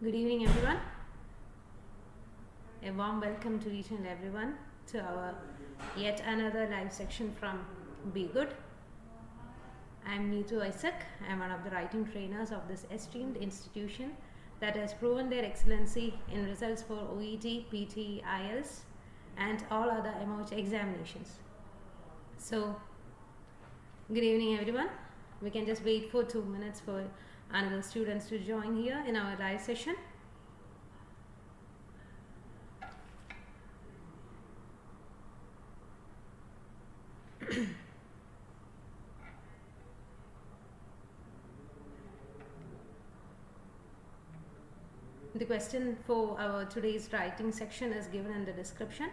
Good evening, everyone. A warm welcome to each and everyone to our yet another live section from B-GHUD. I am Neetu Isaac. I am one of the writing trainers of this esteemed institution that has proven their excellency in results for OET, PT, IELTS and all other MOH examinations. So, good evening, everyone. We can just wait for 2 minutes for another students to join here in our live session. The question for our today's writing section is given in the description,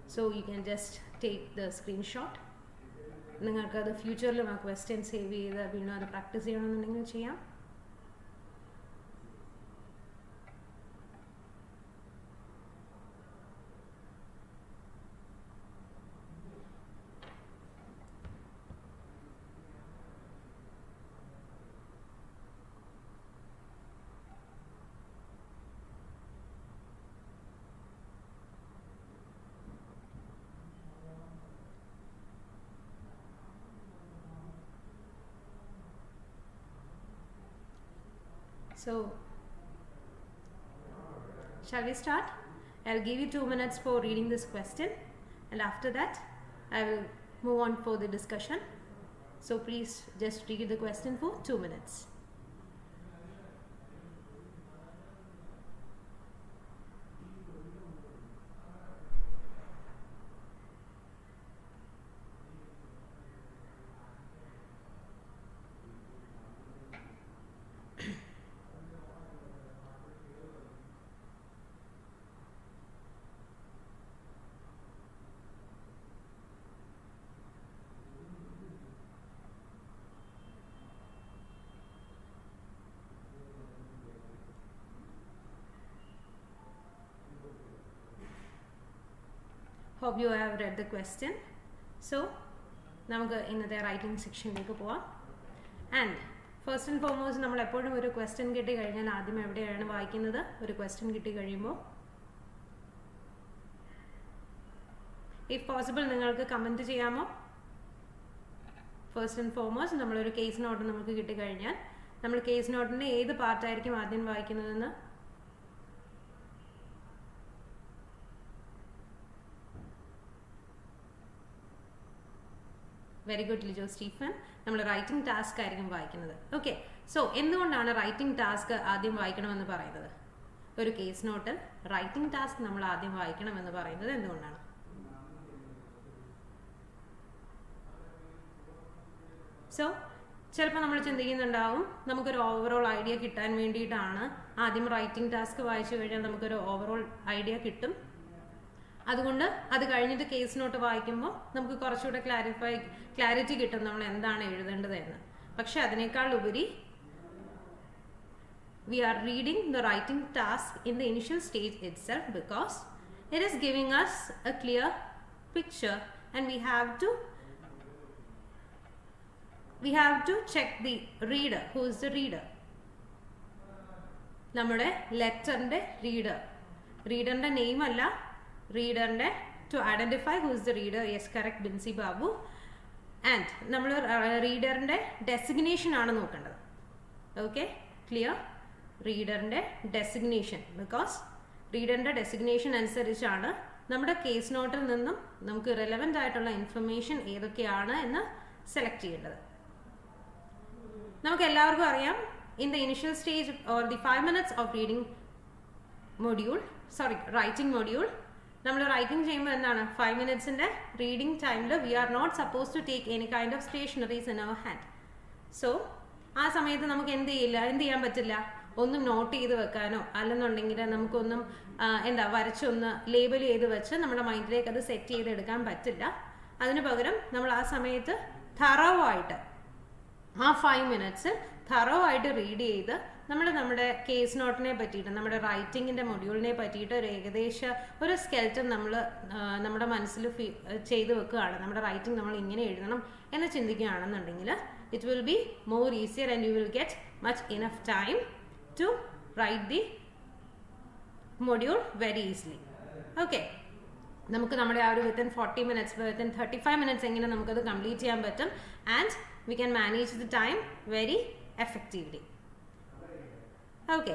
so you can just take the screenshot. നിങ്ങൾക്ക് അത് ഫ്യൂച്ചറിലും ആ question save ചെയ്ത് വീണ്ടും അത് practice ചെയ്യണമെന്നുണ്ടെങ്കിൽ ചെയ്യാം. So, shall we start? I'll give you 2 minutes for reading this question, and after that I will move on for the discussion. So please just read the question for 2 minutes. Hope you have read the question. So, നമുക്ക് ഇന്നത്തെ writing സെക്ഷനിലേക്ക് പോവാം. And first and foremost നമ്മൾ എപ്പോഴും ഒരു question കിട്ടി കഴിഞ്ഞാൽ ആദ്യം എവിടെയാണ് വായിക്കുന്നത്? ഒരു ക്വസ്റ്റ്യൻ കിട്ടി കഴിയുമ്പോൾ ഇഫ് പോസിബിൾ നിങ്ങൾക്ക് കമൻറ്റ് ചെയ്യാമോ? ഫസ്റ്റ് ആൻഡ് ഫോർമോസ്റ്റ് നമ്മളൊരു കേസ് നോട്ട് നമുക്ക് കിട്ടിക്കഴിഞ്ഞാൽ നമ്മൾ കേസ് നോട്ടിൻ്റെ ഏത് പാർട്ടായിരിക്കും ആദ്യം വായിക്കുന്നതെന്ന്? Very good Lijo Stephen. നമ്മൾ റൈറ്റിംഗ് ടാസ്ക് ആയിരിക്കും വായിക്കുന്നത്. ഓക്കെ, സോ എന്തുകൊണ്ടാണ് റൈറ്റിംഗ് ടാസ്ക് ആദ്യം വായിക്കണമെന്ന് പറയുന്നത്? ഒരു കേസ് നോട്ടിൽ റൈറ്റിംഗ് ടാസ്ക് നമ്മൾ ആദ്യം വായിക്കണമെന്ന് പറയുന്നത് എന്തുകൊണ്ടാണ്? സോ ചിലപ്പോൾ നമ്മൾ ചിന്തിക്കുന്നുണ്ടാവും നമുക്കൊരു ഓവറോൾ ഐഡിയ കിട്ടാൻ വേണ്ടിയിട്ടാണ് ആദ്യം റൈറ്റിംഗ് ടാസ്ക് വായിച്ചു കഴിഞ്ഞാൽ നമുക്കൊരു ഓവറോൾ ഐഡിയ കിട്ടും. അതുകൊണ്ട് അത് കഴിഞ്ഞിട്ട് കേസ് നോട്ട് വായിക്കുമ്പോൾ നമുക്ക് കുറച്ചുകൂടെ ക്ലാരിറ്റി കിട്ടും നമ്മൾ എന്താണ് എഴുതേണ്ടത് എന്ന്. പക്ഷെ അതിനേക്കാൾ ഉപരി we are reading the writing task in the initial stage itself because it is giving us a clear picture and we have to check the reader. Who is the reader? നമ്മുടെ ലെറ്ററിന്റെ റീഡറിന്റെ നെയിം അല്ല, റീഡറിന്റെ to identify who is the reader. Yes, correct Binsy Babu. And നമ്മൾ റീഡറിന്റെ designation ആണ് നോക്കേണ്ടത്. Okay, clear? റീഡറിന്റെ designation, because റീഡറിന്റെ ഡെസിഗ്നേഷൻ അനുസരിച്ചാണ് നമ്മുടെ കേസ് നോട്ടിൽ നിന്നും നമുക്ക് റെലവെന്റ് ആയിട്ടുള്ള ഇൻഫർമേഷൻ ഏതൊക്കെയാണ് എന്ന് സെലക്ട് ചെയ്യേണ്ടത്. നമുക്ക് എല്ലാവർക്കും അറിയാം, in the initial stage or the 5 minutes of reading module, writing module, നമ്മൾ റൈറ്റിംഗ് ചെയ്യുമ്പോൾ എന്താണ് 5 minutesന്റെ റീഡിംഗ് ടൈമിൽ we are not suppose to take any kind of stationeries in our hand. So ആ സമയത്ത് നമുക്ക് എന്ത് ചെയ്യാൻ പറ്റില്ല? ഒന്നും നോട്ട് ചെയ്ത് വെക്കാനോ അല്ലെന്നുണ്ടെങ്കിൽ നമുക്കൊന്നും വരച്ചൊന്ന് ലേബൽ ചെയ്ത് വെച്ച് നമ്മുടെ മൈൻഡിലേക്ക് അത് സെറ്റ് ചെയ്തെടുക്കാൻ പറ്റില്ല. അതിന് പകരം നമ്മൾ ആ സമയത്ത് തറവായിട്ട് ആ 5 minutes തറവായിട്ട് റീഡ് ചെയ്ത് നമ്മുടെ കേസ് നോട്ടിനെ പറ്റിയിട്ട്, നമ്മുടെ റൈറ്റിങ്ങിൻ്റെ മൊഡ്യൂളിനെ പറ്റിയിട്ട് ഒരു ഏകദേശം ഒരു സ്കെൽറ്റൻ നമ്മൾ നമ്മുടെ മനസ്സിൽ ചെയ്ത് വെക്കുകയാണ്. നമ്മുടെ റൈറ്റിംഗ് നമ്മൾ ഇങ്ങനെ എഴുതണം എന്ന് ചിന്തിക്കുകയാണെന്നുണ്ടെങ്കിൽ it will be more easier and you will get much enough time to write the module very easily. Okay. നമുക്ക് നമ്മുടെ ആ ഒരു വിത്തിൻ 40 മിനിറ്റ്സ് വിത്തിൻ 35 മിനിറ്റ്സ് എങ്ങനെ നമുക്കത് കംപ്ലീറ്റ് ചെയ്യാൻ പറ്റും and we can manage the time very effectively. Okay,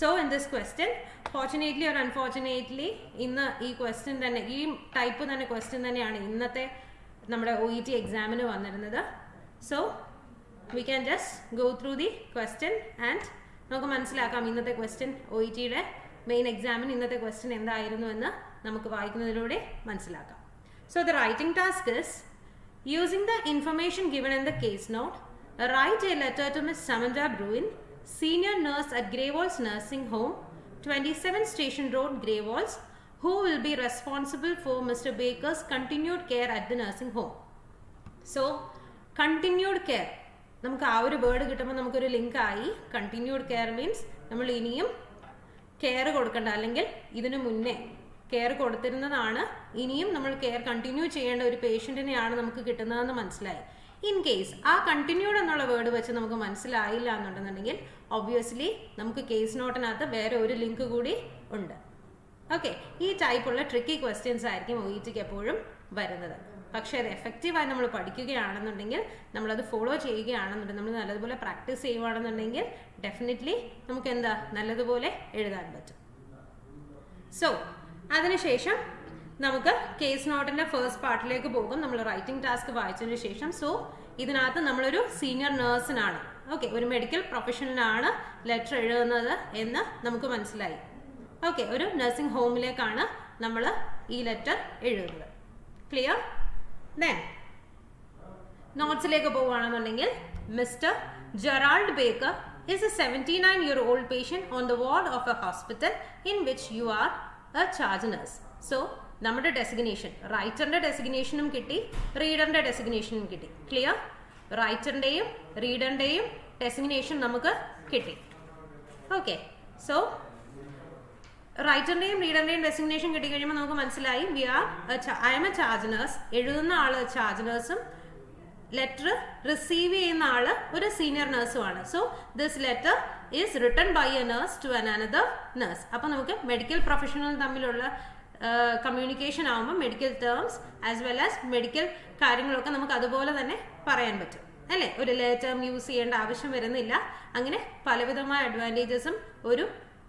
so in this question fortunately or unfortunately ഇന്ന് ഈ ക്വസ്റ്റ്യൻ തന്നെ, ഈ ടൈപ്പ് തന്നെ ക്വസ്റ്റ്യൻ തന്നെയാണ് ഇന്നത്തെ നമ്മുടെ OET എക്സാമിന് വന്നിരുന്നത്. So we can just go through the question and നമുക്ക് മനസ്സിലാക്കാം ഇന്നത്തെ ക്വസ്റ്റ്യൻ OETയുടെ മെയിൻ എക്സാമിന് ഇന്നത്തെ ക്വസ്റ്റ്യൻ എന്തായിരുന്നു എന്ന് നമുക്ക് വായിക്കുന്നതിലൂടെ മനസ്സിലാക്കാം. So the writing task is, using the information given in the case note, write a letter to Miss Samantha Bruin, senior nurse at Greywalls Nursing Home, 27 Station Road, Greywalls, who will be responsible for Mr. Baker's continued care at the nursing home. So continued care, നമുക്ക് ആ ഒരു word കിട്ടുമ്പോൾ നമുക്കൊരു link ആയി. Continued care means നമ്മൾ ഇനിയും care കൊടുക്കേണ്ട, അല്ലെങ്കിൽ ഇതിനു മുന്നേ കെയർ കൊടുത്തിരുന്നതാണ്, ഇനിയും നമ്മൾ കെയർ കണ്ടിന്യൂ ചെയ്യേണ്ട ഒരു പേഷ്യൻറ്റിനെയാണ് നമുക്ക് കിട്ടുന്നതെന്ന് മനസ്സിലായി. ഇൻ കേസ് ആ കണ്ടിന്യൂഡ് എന്നുള്ള വേർഡ് വെച്ച് നമുക്ക് മനസ്സിലായില്ല എന്നുണ്ടെന്നുണ്ടെങ്കിൽ ഒബ്വിയസ്ലി നമുക്ക് കേസ് നോട്ടിനകത്ത് വേറെ ഒരു ലിങ്ക് കൂടി ഉണ്ട്. ഓക്കെ, ഈ ടൈപ്പുള്ള ട്രിക്കി ക്വസ്റ്റ്യൻസ് ആയിരിക്കും OETക്ക് എപ്പോഴും വരുന്നത്. പക്ഷേ അത് എഫക്റ്റീവായി നമ്മൾ പഠിക്കുകയാണെന്നുണ്ടെങ്കിൽ, നമ്മളത് ഫോളോ ചെയ്യുകയാണെന്നുണ്ടെങ്കിൽ, നമ്മൾ നല്ലതുപോലെ പ്രാക്ടീസ് ചെയ്യുകയാണെന്നുണ്ടെങ്കിൽ ഡെഫിനറ്റ്ലി നമുക്ക് എന്താ നല്ലതുപോലെ എഴുതാൻ പറ്റും. സോ അതിനുശേഷം നമുക്ക് കേസ് നോട്ടിൻ്റെ ഫസ്റ്റ് പാർട്ടിലേക്ക് പോകും. നമ്മൾ റൈറ്റിംഗ് ടാസ്ക് വായിച്ചതിന് ശേഷം, സോ ഇതിനകത്ത് നമ്മളൊരു സീനിയർ നേഴ്സിനാണ്, ഓക്കെ, ഒരു മെഡിക്കൽ പ്രൊഫഷണലാണ് ലെറ്റർ എഴുതുന്നത് എന്ന് നമുക്ക് മനസ്സിലായി. ഓക്കെ, ഒരു നഴ്സിംഗ് ഹോമിലേക്കാണ് നമ്മൾ ഈ ലെറ്റർ എഴുതുന്നത്. ക്ലിയർ? Then നോട്ട്സിലേക്ക് പോവുകയാണെന്നുണ്ടെങ്കിൽ, mister Gerald Baker is a 79-year-old patient on the ward of a hospital in which you are a charge nurse. So നമ്മുടെ ഡെസിഗ്നേഷൻ, റൈറ്ററിൻ്റെ ഡെസിഗ്നേഷനും കിട്ടി, റീഡറിൻ്റെ ഡെസിഗ്നേഷനും കിട്ടി. ക്ലിയർ? റൈറ്ററിൻ്റെയും റീഡറിൻ്റെയും ഡെസിഗ്നേഷൻ നമുക്ക് കിട്ടി. ഓക്കെ, സോ റൈറ്ററിൻ്റെയും റീഡറിൻ്റെയും ഡെസിഗ്നേഷൻ കിട്ടിക്കഴിയുമ്പോൾ നമുക്ക് മനസ്സിലായി I am a charge nurse. എഴുതുന്ന ആൾ ചാർജ് നേഴ്സും ലെറ്റർ റിസീവ് ചെയ്യുന്ന ആൾ ഒരു സീനിയർ നേഴ്സുമാണ്. So this letter is written by a nurse to another nurse. അപ്പോൾ നമുക്ക് മെഡിക്കൽ പ്രൊഫഷണൽ തമ്മിലുള്ള കമ്മ്യൂണിക്കേഷൻ ആകുമ്പോൾ medical terms as well as medical കാര്യങ്ങളൊക്കെ നമുക്ക് അതുപോലെ തന്നെ പറയാൻ പറ്റും, അല്ലേ? ഒരു ലെറ്റർ യൂസ് ചെയ്യേണ്ട ആവശ്യം വരുന്നില്ല. അങ്ങനെ പലവിധമായ അഡ്വാൻറ്റേജസും ഒരു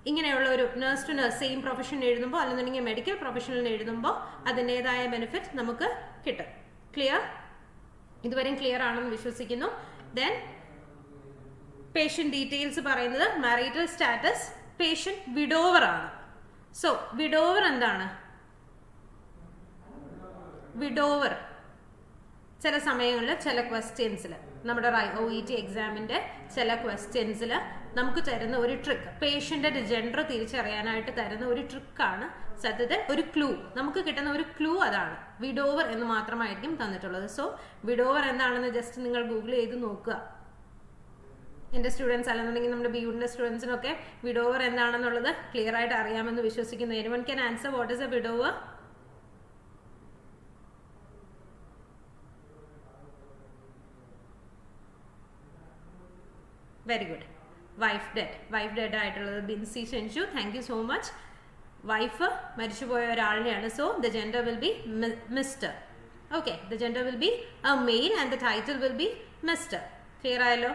ഇങ്ങനെയുള്ള ഒരു nurse to nurse same profession എഴുതുമ്പോൾ, അല്ലെന്നുണ്ടെങ്കിൽ മെഡിക്കൽ പ്രൊഫഷണലിന് എഴുതുമ്പോൾ അതിൻ്റെതായ ബെനിഫിറ്റ് നമുക്ക് കിട്ടും. ക്ലിയർ? ഇതുവരെയും ക്ലിയർ ആണെന്ന് വിശ്വസിക്കുന്നു. ദെൻ പേഷ്യൻ്റ് ഡീറ്റെയിൽസ് പറയുന്നത്, മാരിറ്റൽ സ്റ്റാറ്റസ്, പേഷ്യൻ്റ് വിഡോവർ ആണ്. സോ വിഡോവർ എന്താണ്? വിഡോവർ ചില സമയങ്ങളിൽ ചില ക്വസ്റ്റ്യൻസിൽ, നമ്മുടെ OET എക്സാമിൻ്റെ ചില ക്വസ്റ്റ്യൻസിൽ നമുക്ക് തരുന്ന ഒരു ട്രിക്ക്, പേഷ്യൻ്റെ ജെൻഡർ തിരിച്ചറിയാനായിട്ട് തരുന്ന ഒരു ട്രിക്കാണ് സത്യത്തിൽ ഒരു ക്ലൂ. നമുക്ക് കിട്ടുന്ന ഒരു ക്ലൂ അതാണ്. വിഡോവർ എന്ന് മാത്രമായിരിക്കും തന്നിട്ടുള്ളത്. സോ വിഡോവർ എന്താണെന്ന് ജസ്റ്റ് നിങ്ങൾ ഗൂഗിൾ ചെയ്ത് നോക്കുക. എൻ്റെ സ്റ്റുഡൻസ് അല്ലെന്നുണ്ടെങ്കിൽ നമ്മുടെ B-GHUDൻ്റെ സ്റ്റുഡൻസിനൊക്കെ വിഡോവർ എന്താണെന്നുള്ളത് ക്ലിയർ ആയിട്ട് അറിയാമെന്ന് വിശ്വസിക്കുന്നു. Anyone can answer what is a widower? Very good. Wife dead ആയിട്ടുള്ളത് Binsy Senshu, thank you so much. Wife മരിച്ചുപോയ ഒരാളിനെയാണ്. So the gender will be mister. Okay, the gender will be a male and the title will be mister. Clear ആയല്ലോ?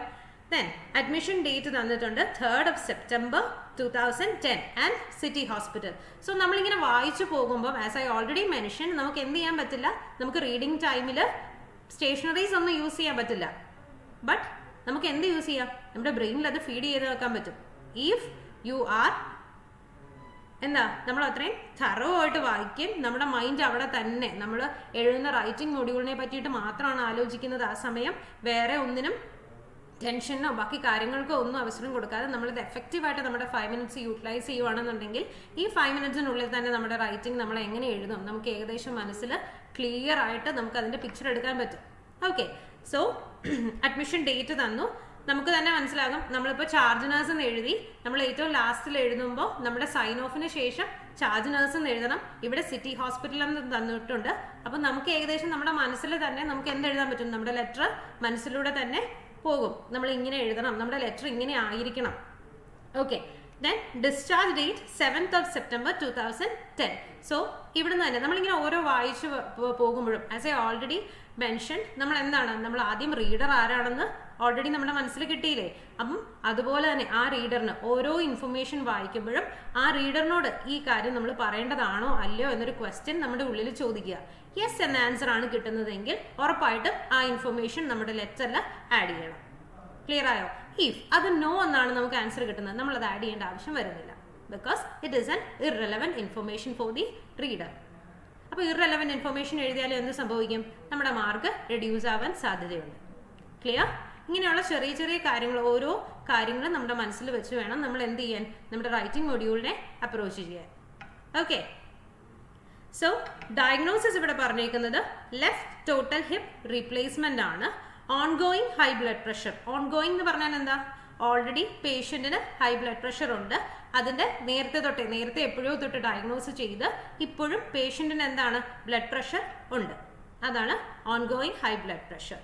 Then admission date തന്നിട്ടുണ്ട് 3rd of September 2010 and city hospital. So നമ്മളിങ്ങനെ വായിച്ചു പോകുമ്പോൾ, as I already mention, നമുക്ക് എന്ത് ചെയ്യാൻ പറ്റില്ല, നമുക്ക് റീഡിങ് ടൈമിൽ സ്റ്റേഷനറീസ് ഒന്നും യൂസ് ചെയ്യാൻ പറ്റില്ല. ബട്ട് നമുക്ക് എന്ത് യൂസ് ചെയ്യാം? നമ്മുടെ ബ്രെയിനിൽ അത് ഫീഡ് ചെയ്ത് വെക്കാൻ പറ്റും. ഇഫ് യു ആർ എന്താ, നമ്മൾ അത്രയും തറോ ആയിട്ട് വായിക്കും, നമ്മുടെ മൈൻഡ് അവിടെ തന്നെ നമ്മൾ എഴുതുന്ന റൈറ്റിംഗ് മൊഡ്യൂളിനെ പറ്റിയിട്ട് മാത്രമാണ് ആലോചിക്കുന്നത്. ആ സമയം വേറെ ഒന്നിനും ടെൻഷനോ ബാക്കി കാര്യങ്ങൾക്കോ ഒന്നും അവസരം കൊടുക്കാതെ നമ്മളിത് എഫക്റ്റീവായിട്ട് നമ്മുടെ 5 മിനിറ്റ്സ് യൂട്ടിലൈസ് ചെയ്യുവാണെന്നുണ്ടെങ്കിൽ ഈ 5 മിനിറ്റ്സിനുള്ളിൽ തന്നെ നമ്മുടെ റൈറ്റിംഗ് നമ്മൾ എങ്ങനെ എഴുതും നമുക്ക് ഏകദേശം മനസ്സിൽ ക്ലിയർ ആയിട്ട് നമുക്ക് അതിൻ്റെ പിക്ചർ എടുക്കാൻ പറ്റും. ഓക്കെ, സോ അഡ്മിഷൻ ഡേറ്റ് തന്നു. നമുക്ക് തന്നെ മനസ്സിലാകും, നമ്മളിപ്പോൾ ചാർജ് നേഴ്സ് എന്ന് എഴുതി, നമ്മൾ ഏറ്റവും ലാസ്റ്റിൽ എഴുതുമ്പോൾ നമ്മുടെ സൈൻ ഓഫിന് ശേഷം ചാർജ് നേഴ്സ് എന്ന് എഴുതണം. ഇവിടെ സിറ്റി ഹോസ്പിറ്റൽ എന്ന് തന്നിട്ടുണ്ട്. അപ്പം നമുക്ക് ഏകദേശം നമ്മുടെ മനസ്സിൽ തന്നെ നമുക്ക് എന്തെഴുതാൻ പറ്റും? നമ്മുടെ ലെറ്റർ മനസ്സിലൂടെ തന്നെ പോകും. നമ്മൾ ഇങ്ങനെ എഴുതണം, നമ്മുടെ ലെറ്റർ ഇങ്ങനെ ആയിരിക്കണം. Okay, Then discharge date 7th of September 2010. So ഇവിടെ നിന്ന് തന്നെ നമ്മളിങ്ങനെ ഓരോ വായിച്ച് പോകുമ്പോഴും ആസ് ഐ ഓൾറെഡി മെൻഷൻ നമ്മൾ എന്താണ് നമ്മൾ ആദ്യം റീഡർ ആരാണെന്ന് ഓൾറെഡി നമ്മുടെ മനസ്സിൽ കിട്ടിയില്ലേ. അപ്പം അതുപോലെ തന്നെ ആ റീഡറിന് ഓരോ ഇൻഫർമേഷൻ വായിക്കുമ്പോഴും ആ റീഡറിനോട് ഈ കാര്യം നമ്മൾ പറയേണ്ടതാണോ അല്ലയോ എന്നൊരു ക്വസ്റ്റ്യൻ നമ്മുടെ ഉള്ളിൽ ചോദിക്കുക. യെസ് എന്ന ആൻസർ ആണ് കിട്ടുന്നതെങ്കിൽ ഉറപ്പായിട്ടും ആ ഇൻഫർമേഷൻ നമ്മുടെ ലെറ്ററിൽ ആഡ് ചെയ്യണം. ക്ലിയർ ആയോ? ഇഫ് അത് നോ എന്നാണ് നമുക്ക് ആൻസർ കിട്ടുന്നത്, നമ്മൾ അത് ആഡ് ചെയ്യേണ്ട ആവശ്യം വരുന്നില്ല. Because it is an irrelevant information for the reader. അപ്പോൾ ഇറലവൻറ്റ് ഇൻഫർമേഷൻ എഴുതിയാലും എന്ത് സംഭവിക്കും? നമ്മുടെ മാർക്ക് റെഡ്യൂസ് ആവാൻ സാധ്യതയുണ്ട്. ക്ലിയർ? ഇങ്ങനെയുള്ള ചെറിയ ചെറിയ കാര്യങ്ങൾ, ഓരോ കാര്യങ്ങളും നമ്മുടെ മനസ്സിൽ വെച്ച് വേണം നമ്മൾ എന്ത് ചെയ്യാൻ, നമ്മുടെ റൈറ്റിംഗ് മൊഡ്യൂളിനെ അപ്രോച്ച് ചെയ്യാൻ. ഓക്കെ, സോ ഡയഗ്നോസിസ് ഇവിടെ പറഞ്ഞേക്കുന്നത് ലെഫ്റ്റ് ടോട്ടൽ ഹിപ്പ് റീപ്ലേസ്മെന്റ് ആണ്. Ongoing high blood pressure. Ongoing എന്ന് പറഞ്ഞാൽ എന്താ? ഓൾറെഡി പേഷ്യന്റിന് ഹൈ ബ്ലഡ് പ്രഷർ ഉണ്ട്. അതിന്റെ നേരത്തെ എപ്പോഴോ തൊട്ട് ഡയഗ്നോസ് ചെയ്ത് ഇപ്പോഴും പേഷ്യന്റിന് എന്താണ്? ബ്ലഡ് പ്രഷർ ഉണ്ട്. അതാണ് ongoing high blood pressure.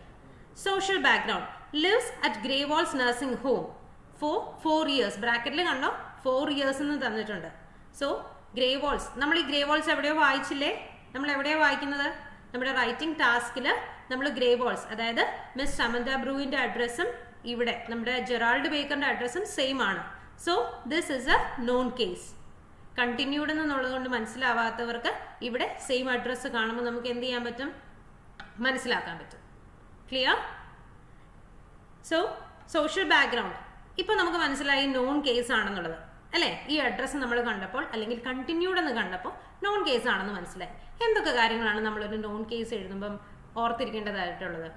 Social background. Lives at Greywalls nursing home for 4 years. ബ്രാക്കറ്റിൽ കണ്ടോ 4 years എന്ന് തന്നിട്ടുണ്ട്. സോ Greywalls, നമ്മൾ ഈ Greywalls എവിടെയോ വായിച്ചില്ലേ? നമ്മൾ എവിടെയോ വായിക്കുന്നത്? നമ്മുടെ റൈറ്റിംഗ് ടാസ്കിൽ നമ്മൾ Greywalls, അതായത് മിസ് സമന്ത ബ്രൂവിന്റെ അഡ്രസ്സും ഇവിടെ നമ്മുടെ ജെറാൾഡ് ബേക്കറിന്റെ അഡ്രസ്സും സെയിം ആണ്. So this is a non case. Continued എന്നുള്ളത് കൊണ്ട് മനസ്സിലാവാത്തവർക്ക് ഇവിടെ സെയിം അഡ്രസ്സ് കാണുമ്പോൾ നമുക്ക് എന്ത് ചെയ്യാൻ പറ്റും? മനസ്സിലാക്കാൻ പറ്റും. ക്ലിയർ? സോ സോഷ്യൽ ബാക്ക്ഗ്രൗണ്ട് ഇപ്പൊ നമുക്ക് മനസ്സിലായി നോൺ കേസ് ആണെന്നുള്ളത് അല്ലേ? ഈ അഡ്രസ്സ് നമ്മൾ കണ്ടപ്പോൾ അല്ലെങ്കിൽ കണ്ടിന്യൂഡ് എന്ന് കണ്ടപ്പോൾ നോൺ കേസ് ആണെന്ന് മനസ്സിലായി. എന്തൊക്കെ കാര്യങ്ങളാണ് നമ്മളൊരു നോൺ കേസ് എഴുതുമ്പം ഓർത്തിരിക്കേണ്ടതായിട്ടുള്ളത്?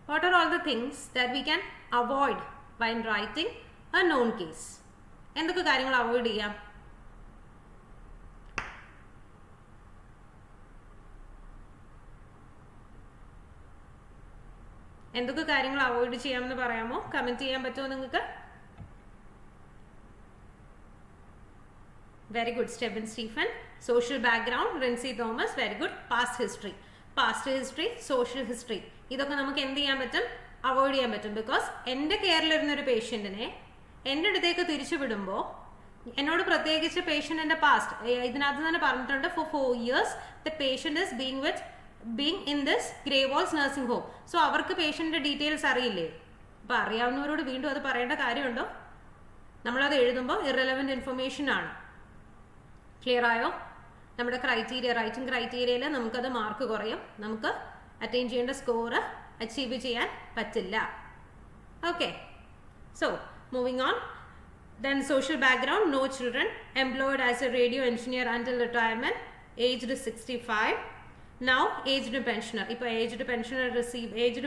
What are all the things that we can avoid while writing a known case? എന്തൊക്കെ കാര്യങ്ങൾ അവോയ്ഡ് ചെയ്യാം? എന്തൊക്കെ കാര്യങ്ങൾ അവോയ്ഡ് ചെയ്യാമെന്ന് പറയാമോ? കമന്റ് ചെയ്യാൻ പറ്റുമോ നിങ്ങൾക്ക്? Very good Stephen Stephen. Social background Rincy Thomas. Very good. Past history, social history, ഇതൊക്കെ നമുക്ക് എന്ത് ചെയ്യാൻ പറ്റും? അവോയ്ഡ് ചെയ്യാൻ പറ്റും. ബിക്കോസ് എൻ്റെ കെയറിലിരുന്നൊരു പേഷ്യൻറ്റിനെ എൻ്റെ അടുത്തേക്ക് തിരിച്ചു വിടുമ്പോൾ എന്നോട് പ്രത്യേകിച്ച് പേഷ്യൻറ്റിൻ്റെ പാസ്റ്റ് ഇതിനകത്ത് തന്നെ പറഞ്ഞിട്ടുണ്ട്. For 4 years the patient is being in this Greywalls nursing home. So അവർക്ക് പേഷ്യൻ്റെ ഡീറ്റെയിൽസ് അറിയില്ലേ? അപ്പോൾ അറിയാവുന്നവരോട് വീണ്ടും അത് പറയേണ്ട കാര്യമുണ്ടോ? നമ്മളത് എഴുതുമ്പോൾ ഇറലവൻറ്റ് ഇൻഫർമേഷൻ ആണ്. ക്ലിയർ ആയോ? നമ്മുടെ റൈറ്റിംഗ് ക്രൈറ്റീരിയയിൽ നമുക്കത് മാർക്ക് കുറയും. നമുക്ക് അറ്റൈൻ ചെയ്യേണ്ട സ്കോർ അച്ചീവ് ചെയ്യാൻ പറ്റില്ല. Okay, so moving on. Then social background. No children. Employed as a radio engineer until retirement. Aged 65. Now aged pensioner. ഇപ്പോൾ ഏജ്ഡ്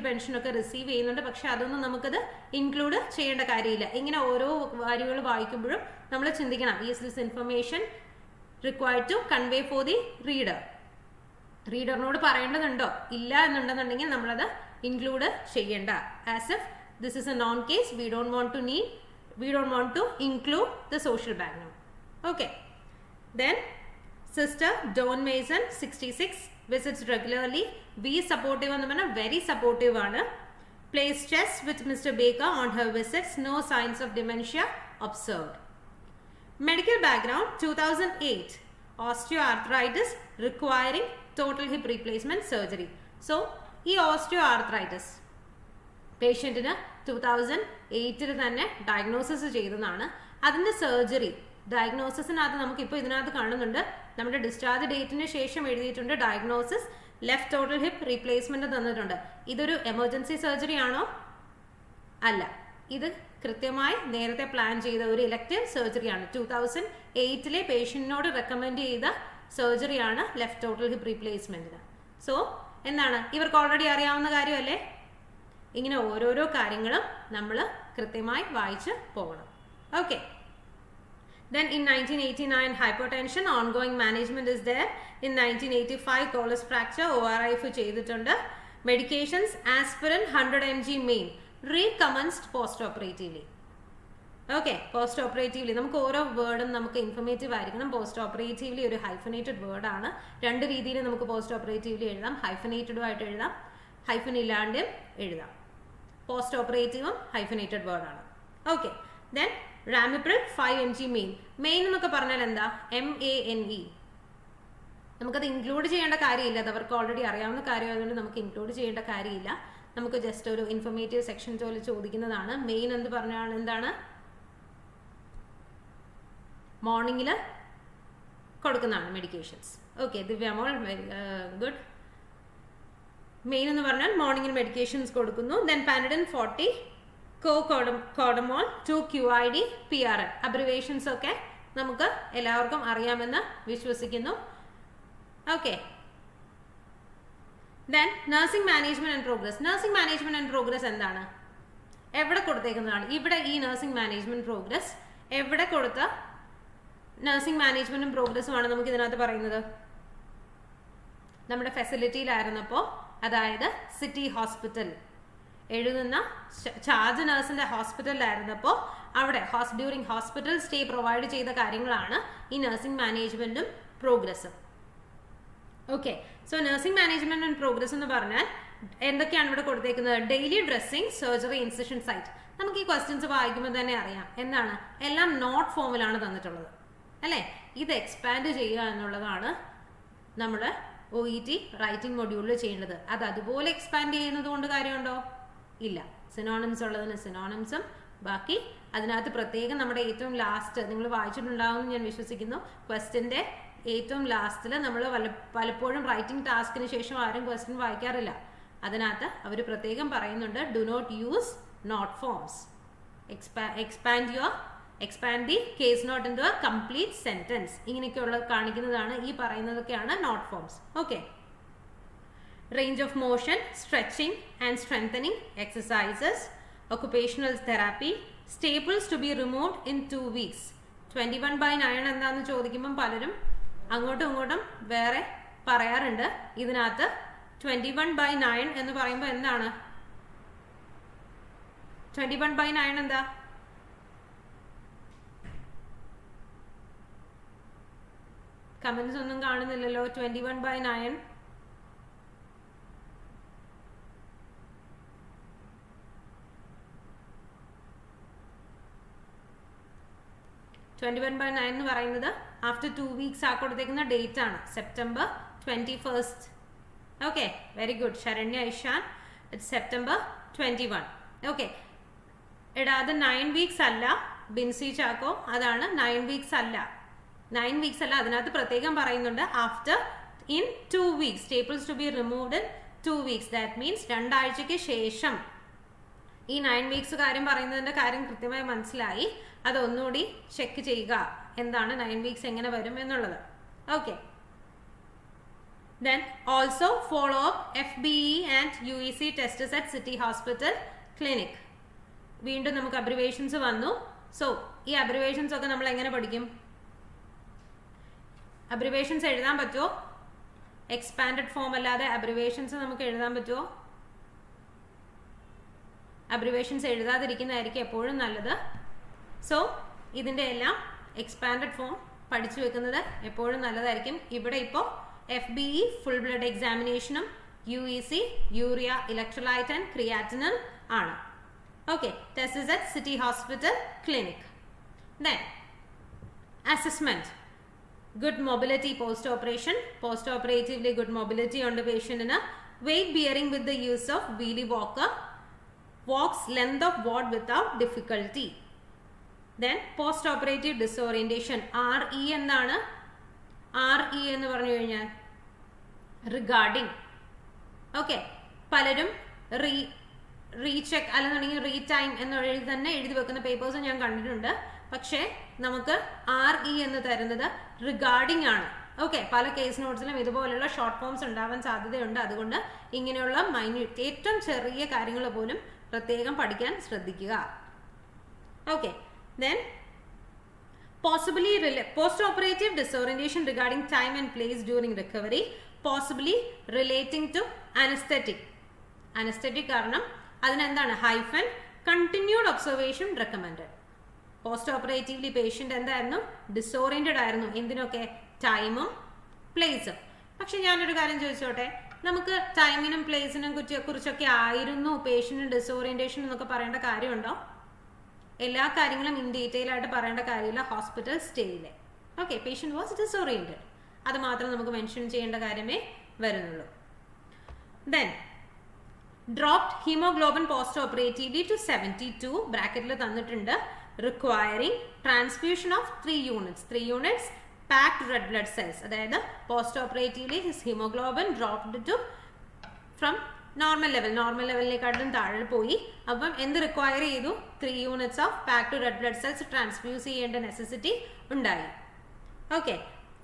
പെൻഷനൊക്കെ റിസീവ് ചെയ്യുന്നുണ്ട്. പക്ഷെ അതൊന്നും നമുക്കത് ഇൻക്ലൂഡ് ചെയ്യേണ്ട കാര്യമില്ല. ഇങ്ങനെ ഓരോ കാര്യങ്ങൾ വായിക്കുമ്പോഴും നമ്മൾ ചിന്തിക്കണം, is this information required to convey for the reader? റീഡറിനോട് പറയേണ്ടതുണ്ടോ? ഇല്ല എന്നുണ്ടെന്നുണ്ടെങ്കിൽ നമ്മളത് ഇൻക്ലൂഡ് ചെയ്യേണ്ട. As if this is a non case, we don't want to include the social background. Okay, then sister Dawn Mason 66 visits regularly. Be supportive എന്ന് പറഞ്ഞാൽ very supportive ആണ്. Plays chess with Mr. Baker on her visits. No signs of dementia observed. Medical background 2008 osteoarthritis requiring total hip replacement surgery. So ഈ osteoarthritis പേഷ്യൻറ്റിന് 2008 തന്നെ diagnosis ചെയ്തതാണ്. അതിൻ്റെ surgery ഡയഗ്നോസിസിനകത്ത് നമുക്കിപ്പോൾ ഇതിനകത്ത് കാണുന്നുണ്ട്. നമ്മുടെ ഡിസ്ചാർജ് ഡേറ്റിന് ശേഷം എഴുതിയിട്ടുണ്ട് diagnosis left total hip replacement തന്നിട്ടുണ്ട്. ഇതൊരു എമർജൻസി സർജറി ആണോ? അല്ല, ഇത് കൃത്യമായി നേരത്തെ പ്ലാൻ ചെയ്ത ഒരു ഇലക്റ്റീവ് സർജറിയാണ്. 2008 പേഷ്യന്റിനോട് റെക്കമെൻഡ് ചെയ്ത സർജറിയാണ് ലെഫ്റ്റ് ടോട്ടൽ ഹിപ്പ് റീപ്ലേസ്മെന്റിന്. സോ എന്താണ്, ഇവർക്ക് ഓൾറെഡി അറിയാവുന്ന കാര്യമല്ലേ? ഇങ്ങനെ ഓരോരോ കാര്യങ്ങളും നമ്മൾ കൃത്യമായി വായിച്ച് പോകണം. Okay, then in 1989 hypertension ongoing management is there. In 1985 collis fracture ORIF ചെയ്തിട്ടുണ്ട്. Medications aspirin 100 mg main recommenced post operatively. Okay, post operatively നമുക്ക് ഓരോ വേർഡും നമുക്ക് ഇൻഫർമേറ്റീവ് ആയിരിക്കണം. പോസ്റ്റ് ഓപ്പറേറ്റീവ്ലി ഒരു ഹൈഫനേറ്റഡ് വേർഡാണ്. രണ്ട് രീതിയിൽ നമുക്ക് പോസ്റ്റ് ഓപ്പറേറ്റീവ്ലി എഴുതാം. ഹൈഫനേറ്റഡും ആയിട്ട് എഴുതാം, ഹൈഫൻ ഇല്ലാണ്ടും എഴുതാം. പോസ്റ്റ് ഓപ്പറേറ്റീവും ഹൈഫനേറ്റഡ് വേർഡാണ്. Okay, then ramipril 5 mg mane. Mane എന്നൊക്കെ പറഞ്ഞാൽ എന്താ? MANE. നമുക്കത് ഇൻക്ലൂഡ് ചെയ്യേണ്ട കാര്യമില്ല, അത് അവർക്ക് ഓൾറെഡി അറിയാവുന്ന കാര്യമായതുകൊണ്ട് നമുക്ക് ഇൻക്ലൂഡ് ചെയ്യേണ്ട കാര്യമില്ല. നമുക്ക് ജസ്റ്റ് ഒരു ഇൻഫോർമേറ്റീവ് സെക്ഷൻ പോലെ ചോദിക്കുന്നതാണ്. മെയിൻ എന്ന് പറഞ്ഞാൽ എന്താണ്? മോർണിംഗിൽ കൊടുക്കുന്നതാണ് medications. Okay, Divyamol very good. Mane എന്ന് പറഞ്ഞാൽ മോർണിംഗിൽ മെഡിക്കേഷൻസ് കൊടുക്കുന്നു. Then Panadeine 40, Codamol 2 QID PRN. Abbreviations ഒക്കെ നമുക്ക് എല്ലാവർക്കും അറിയാമെന്ന് വിശ്വസിക്കുന്നു. Okay, then nursing management and progress. Nursing management and progress എന്താണ്? എവിടെ കൊടുത്തേക്കുന്നതാണ്? ഇവിടെ ഈ നഴ്സിംഗ് മാനേജ്മെന്റ് പ്രോഗ്രസ് എവിടെ കൊടുത്ത നഴ്സിംഗ് മാനേജ്മെന്റും പ്രോഗ്രസ്സുമാണ് നമുക്ക് ഇതിനകത്ത് പറയുന്നത്? നമ്മുടെ ഫെസിലിറ്റിയിലായിരുന്നപ്പോൾ, അതായത് സിറ്റി ഹോസ്പിറ്റൽ എഴുതുന്ന ചാർജ് നഴ്സിന്റെ ഹോസ്പിറ്റലിലായിരുന്നപ്പോൾ അവിടെ ഡ്യൂറിങ് ഹോസ്പിറ്റൽ സ്റ്റേ പ്രൊവൈഡ് ചെയ്ത കാര്യങ്ങളാണ് ഈ നഴ്സിംഗ് മാനേജ്മെന്റും പ്രോഗ്രസ്സും. Okay, so nursing management and progress എന്ന് പറഞ്ഞാൽ എന്തൊക്കെയാണ് ഇവിടെ കൊടുത്തേക്കുന്നത്? Daily dressing, surgery, incision site. നമുക്ക് ഈ ക്വസ്റ്റ്യൻസ് വായിക്കുമ്പോൾ തന്നെ അറിയാം എന്താണ്, എല്ലാം നോട്ട് ഫോമിലാണ് തന്നിട്ടുള്ളത് അല്ലേ? ഇത് എക്സ്പാൻഡ് ചെയ്യുക എന്നുള്ളതാണ് നമ്മുടെ OET റൈറ്റിംഗ് മൊഡ്യൂളിൽ ചെയ്യേണ്ടത്. അത് അതുപോലെ എക്സ്പാൻഡ് ചെയ്യുന്നത് കൊണ്ട് കാര്യമുണ്ടോ? ഇല്ല. സിനോണിംസ് ഉള്ളതിന് സിനോണിംസും, ബാക്കി അതിനകത്ത് പ്രത്യേകം നമ്മുടെ ഏറ്റവും ലാസ്റ്റ് നിങ്ങൾ വായിച്ചിട്ടുണ്ടാവുമെന്ന് ഞാൻ വിശ്വസിക്കുന്നു. ക്വസ്റ്റ്യൻ്റെ ഏറ്റവും ലാസ്റ്റിൽ നമ്മൾ പലപ്പോഴും റൈറ്റിംഗ് ടാസ്കിന് ശേഷം ആരും ക്വസ്റ്റ്യൻ വായിക്കാറില്ല. അതിനകത്ത് അവർ പ്രത്യേകം പറയുന്നുണ്ട്, do not use note forms, expand the case note into a complete sentence. ഇങ്ങനെയൊക്കെയുള്ള കാണിക്കുന്നതാണ് ഈ പറയുന്നതൊക്കെയാണ് note forms. Okay, range of motion, stretching and strengthening exercises, occupational therapy, staples to be removed in 2 weeks. 21/9 എന്താന്ന് ചോദിക്കുമ്പം പലരും അങ്ങോട്ടും ഇങ്ങോട്ടും വേറെ പറയാറുണ്ട്. ഇതിനകത്ത് 21/9 എന്ന് പറയുമ്പോൾ എന്താണ്? 21/9 എന്താ? കമന്റ്സ് ഒന്നും കാണുന്നില്ലല്ലോ. 21/9 21/9 എന്ന് പറയുന്നത് ആഫ്റ്റർ 2 weeks ആ കൊടുത്തേക്കുന്ന ഡേറ്റ് ആണ്, September 21st. Okay, very good Saranya Ishan. It's September 21. Okay, എടാ അത് 9 weeks അല്ല ബിൻസി ചാക്കോ, അതാണ് 9 weeks അല്ല. 9 weeks അല്ല, അതിനകത്ത് പ്രത്യേകം പറയുന്നുണ്ട് after in 2 weeks staples to be removed in 2 weeks. That means 2 ആഴ്ചയ്ക്ക് ശേഷം. ഈ 9 weeks കാര്യം പറയുന്നതിന്റെ കാര്യം കൃത്യമായി മനസ്സിലായി. അതൊന്നുകൂടി ചെക്ക് ചെയ്യുക എന്താണ് 9 weeks എങ്ങനെ വരും എന്നുള്ളത്. Okay, then also follow up FBE and UEC tests at city hospital clinic. വീണ്ടും നമുക്ക് അബ്രിവേഷൻസ് വന്നു. സോ ഈ അബ്രിവേഷൻസ് ഒക്കെ നമ്മൾ എങ്ങനെ പഠിക്കും? അബ്രിവേഷൻസ് എഴുതാൻ പറ്റുമോ? എക്സ്പാൻഡഡ് ഫോം അല്ലാതെ അബ്രിവേഷൻസ് നമുക്ക് എഴുതാൻ പറ്റുമോ? അബ്രിവേഷൻസ് എഴുതാതിരിക്കുന്നതായിരിക്കും എപ്പോഴും നല്ലത്. സോ ഇതിൻ്റെ എല്ലാം എക്സ്പാൻഡഡ് ഫോം പഠിച്ചു വെക്കുന്നത് എപ്പോഴും നല്ലതായിരിക്കും. ഇവിടെ ഇപ്പോൾ FBE ഫുൾ ബ്ലഡ് എക്സാമിനേഷനും UEC urea, electrolyte and creatinine ആണ്. Okay, test is at city hospital clinic. Then assessment, good mobility post operation. Post operatively good mobility ഉണ്ട് പേഷ്യൻറ്റിന്. Weight bearing with the use of wheelie walker. walks length of ward without difficulty. Then post operative disorientation, RE എന്താണ്? RE എന്ന് പറഞ്ഞു കഴിഞ്ഞാൽ regarding. Okay, പലരും recheck അല്ലെന്നുണ്ടെങ്കിൽ റീടൈം എന്ന് തന്നെ എഴുതി വെക്കുന്ന പേപ്പേഴ്സ് ഞാൻ കണ്ടിട്ടുണ്ട്. പക്ഷേ നമുക്ക് RE എന്ന് തരുന്നത് റിഗാർഡിംഗ് ആണ്. ഓക്കെ, പല കേസ് നോട്ട്സിലും ഇതുപോലുള്ള ഷോർട്ട് ഫോംസ് ഉണ്ടാവാൻ സാധ്യതയുണ്ട്. അതുകൊണ്ട് ഇങ്ങനെയുള്ള മൈന്യൂട്ട് ഏറ്റവും ചെറിയ കാര്യങ്ങൾ പോലും പ്രത്യേകം പഠിക്കാൻ ശ്രദ്ധിക്കുക. Okay, then possibly post operative disorientation regarding time and place during recovery, possibly relating to anaesthetic. Anaesthetic കാരണം അതിനെന്താണ്? Hyphen continued observation recommended. Post operatively patient എന്തായിരുന്നു? ഡിസോറിയന്റഡ് ആയിരുന്നു. എന്തിനൊക്കെ? ടൈമും പ്ലേസും. പക്ഷെ ഞാനൊരു കാര്യം ചോദിച്ചോട്ടെ, നമുക്ക് ടൈമിനും പ്ലേസിനും കുറിച്ചൊക്കെ ആയിരുന്നു പേഷ്യന്റ് ഡിസോറിയന്റേഷൻ എന്നൊക്കെ പറയേണ്ട കാര്യമുണ്ടോ? എല്ലാ കാര്യങ്ങളും ഇൻ ഡീറ്റെയിൽ ആയിട്ട് പറയേണ്ട കാര്യമില്ല ഹോസ്പിറ്റൽ സ്റ്റേയിലെ. ഓക്കെ, പേഷ്യൻറ്റ് വാസ് ഡിസോറിയൻറ്റഡ്, അത് മാത്രം നമുക്ക് മെൻഷൻ ചെയ്യേണ്ട കാര്യമേ വരുന്നുള്ളൂ. Then dropped haemoglobin post operatively to 72 ബ്രാക്കറ്റിൽ തന്നിട്ടുണ്ട്. Requiring transfusion of 3 units packed red blood cells. അതായത് post operatively his haemoglobin dropped to from normal ലെവലിനെക്കാട്ടിലും താഴെ പോയി. അപ്പം എന്ത് റിക്വയർ ചെയ്തു? 3 units of packed red blood cells transfuse ചെയ്യേണ്ട നെസസിറ്റി ഉണ്ടായി. ഓക്കെ,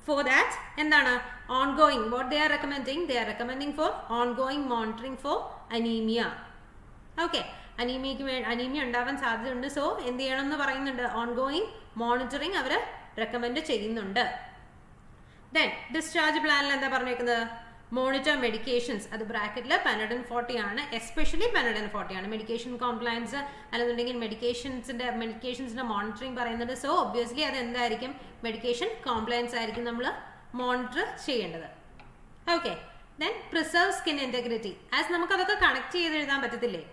for that എന്താണ് ongoing, what they are recommending for ongoing monitoring for anemia. Okay, anemia ഉണ്ടാവാൻ സാധ്യതയുണ്ട്. സോ എന്ത് ചെയ്യണം എന്ന് പറയുന്നുണ്ട്, ongoing monitoring അവർ റെക്കമെൻഡ് ചെയ്യുന്നുണ്ട്. ദെൻ ഡിസ്ചാർജ് പ്ലാനിൽ എന്താ പറഞ്ഞേക്കുന്നത്? മോണിറ്റർ മെഡിക്കേഷൻസ്, അത് ബ്രാക്കറ്റിൽ പെനഡിൻ 40 ആണ്, എസ്പെഷ്യലി പെനഡിൻ 40 ആണ്. മെഡിക്കേഷൻ കോംപ്ലയൻസ് അല്ലെന്നുണ്ടെങ്കിൽ മെഡിക്കേഷൻസിന്റെ മോണിറ്ററിങ് പറയുന്നത്. സോ ഒബ്വിയസ്ലി അത് എന്തായിരിക്കും? മെഡിക്കേഷൻ കോംപ്ലയൻസ് ആയിരിക്കും നമ്മൾ മോണിറ്റർ ചെയ്യേണ്ടത്. Okay, then preserve skin integrity. As നമുക്ക് അതൊക്കെ കണക്ട് ചെയ്ത് എഴുതാൻ പറ്റത്തില്ലേ?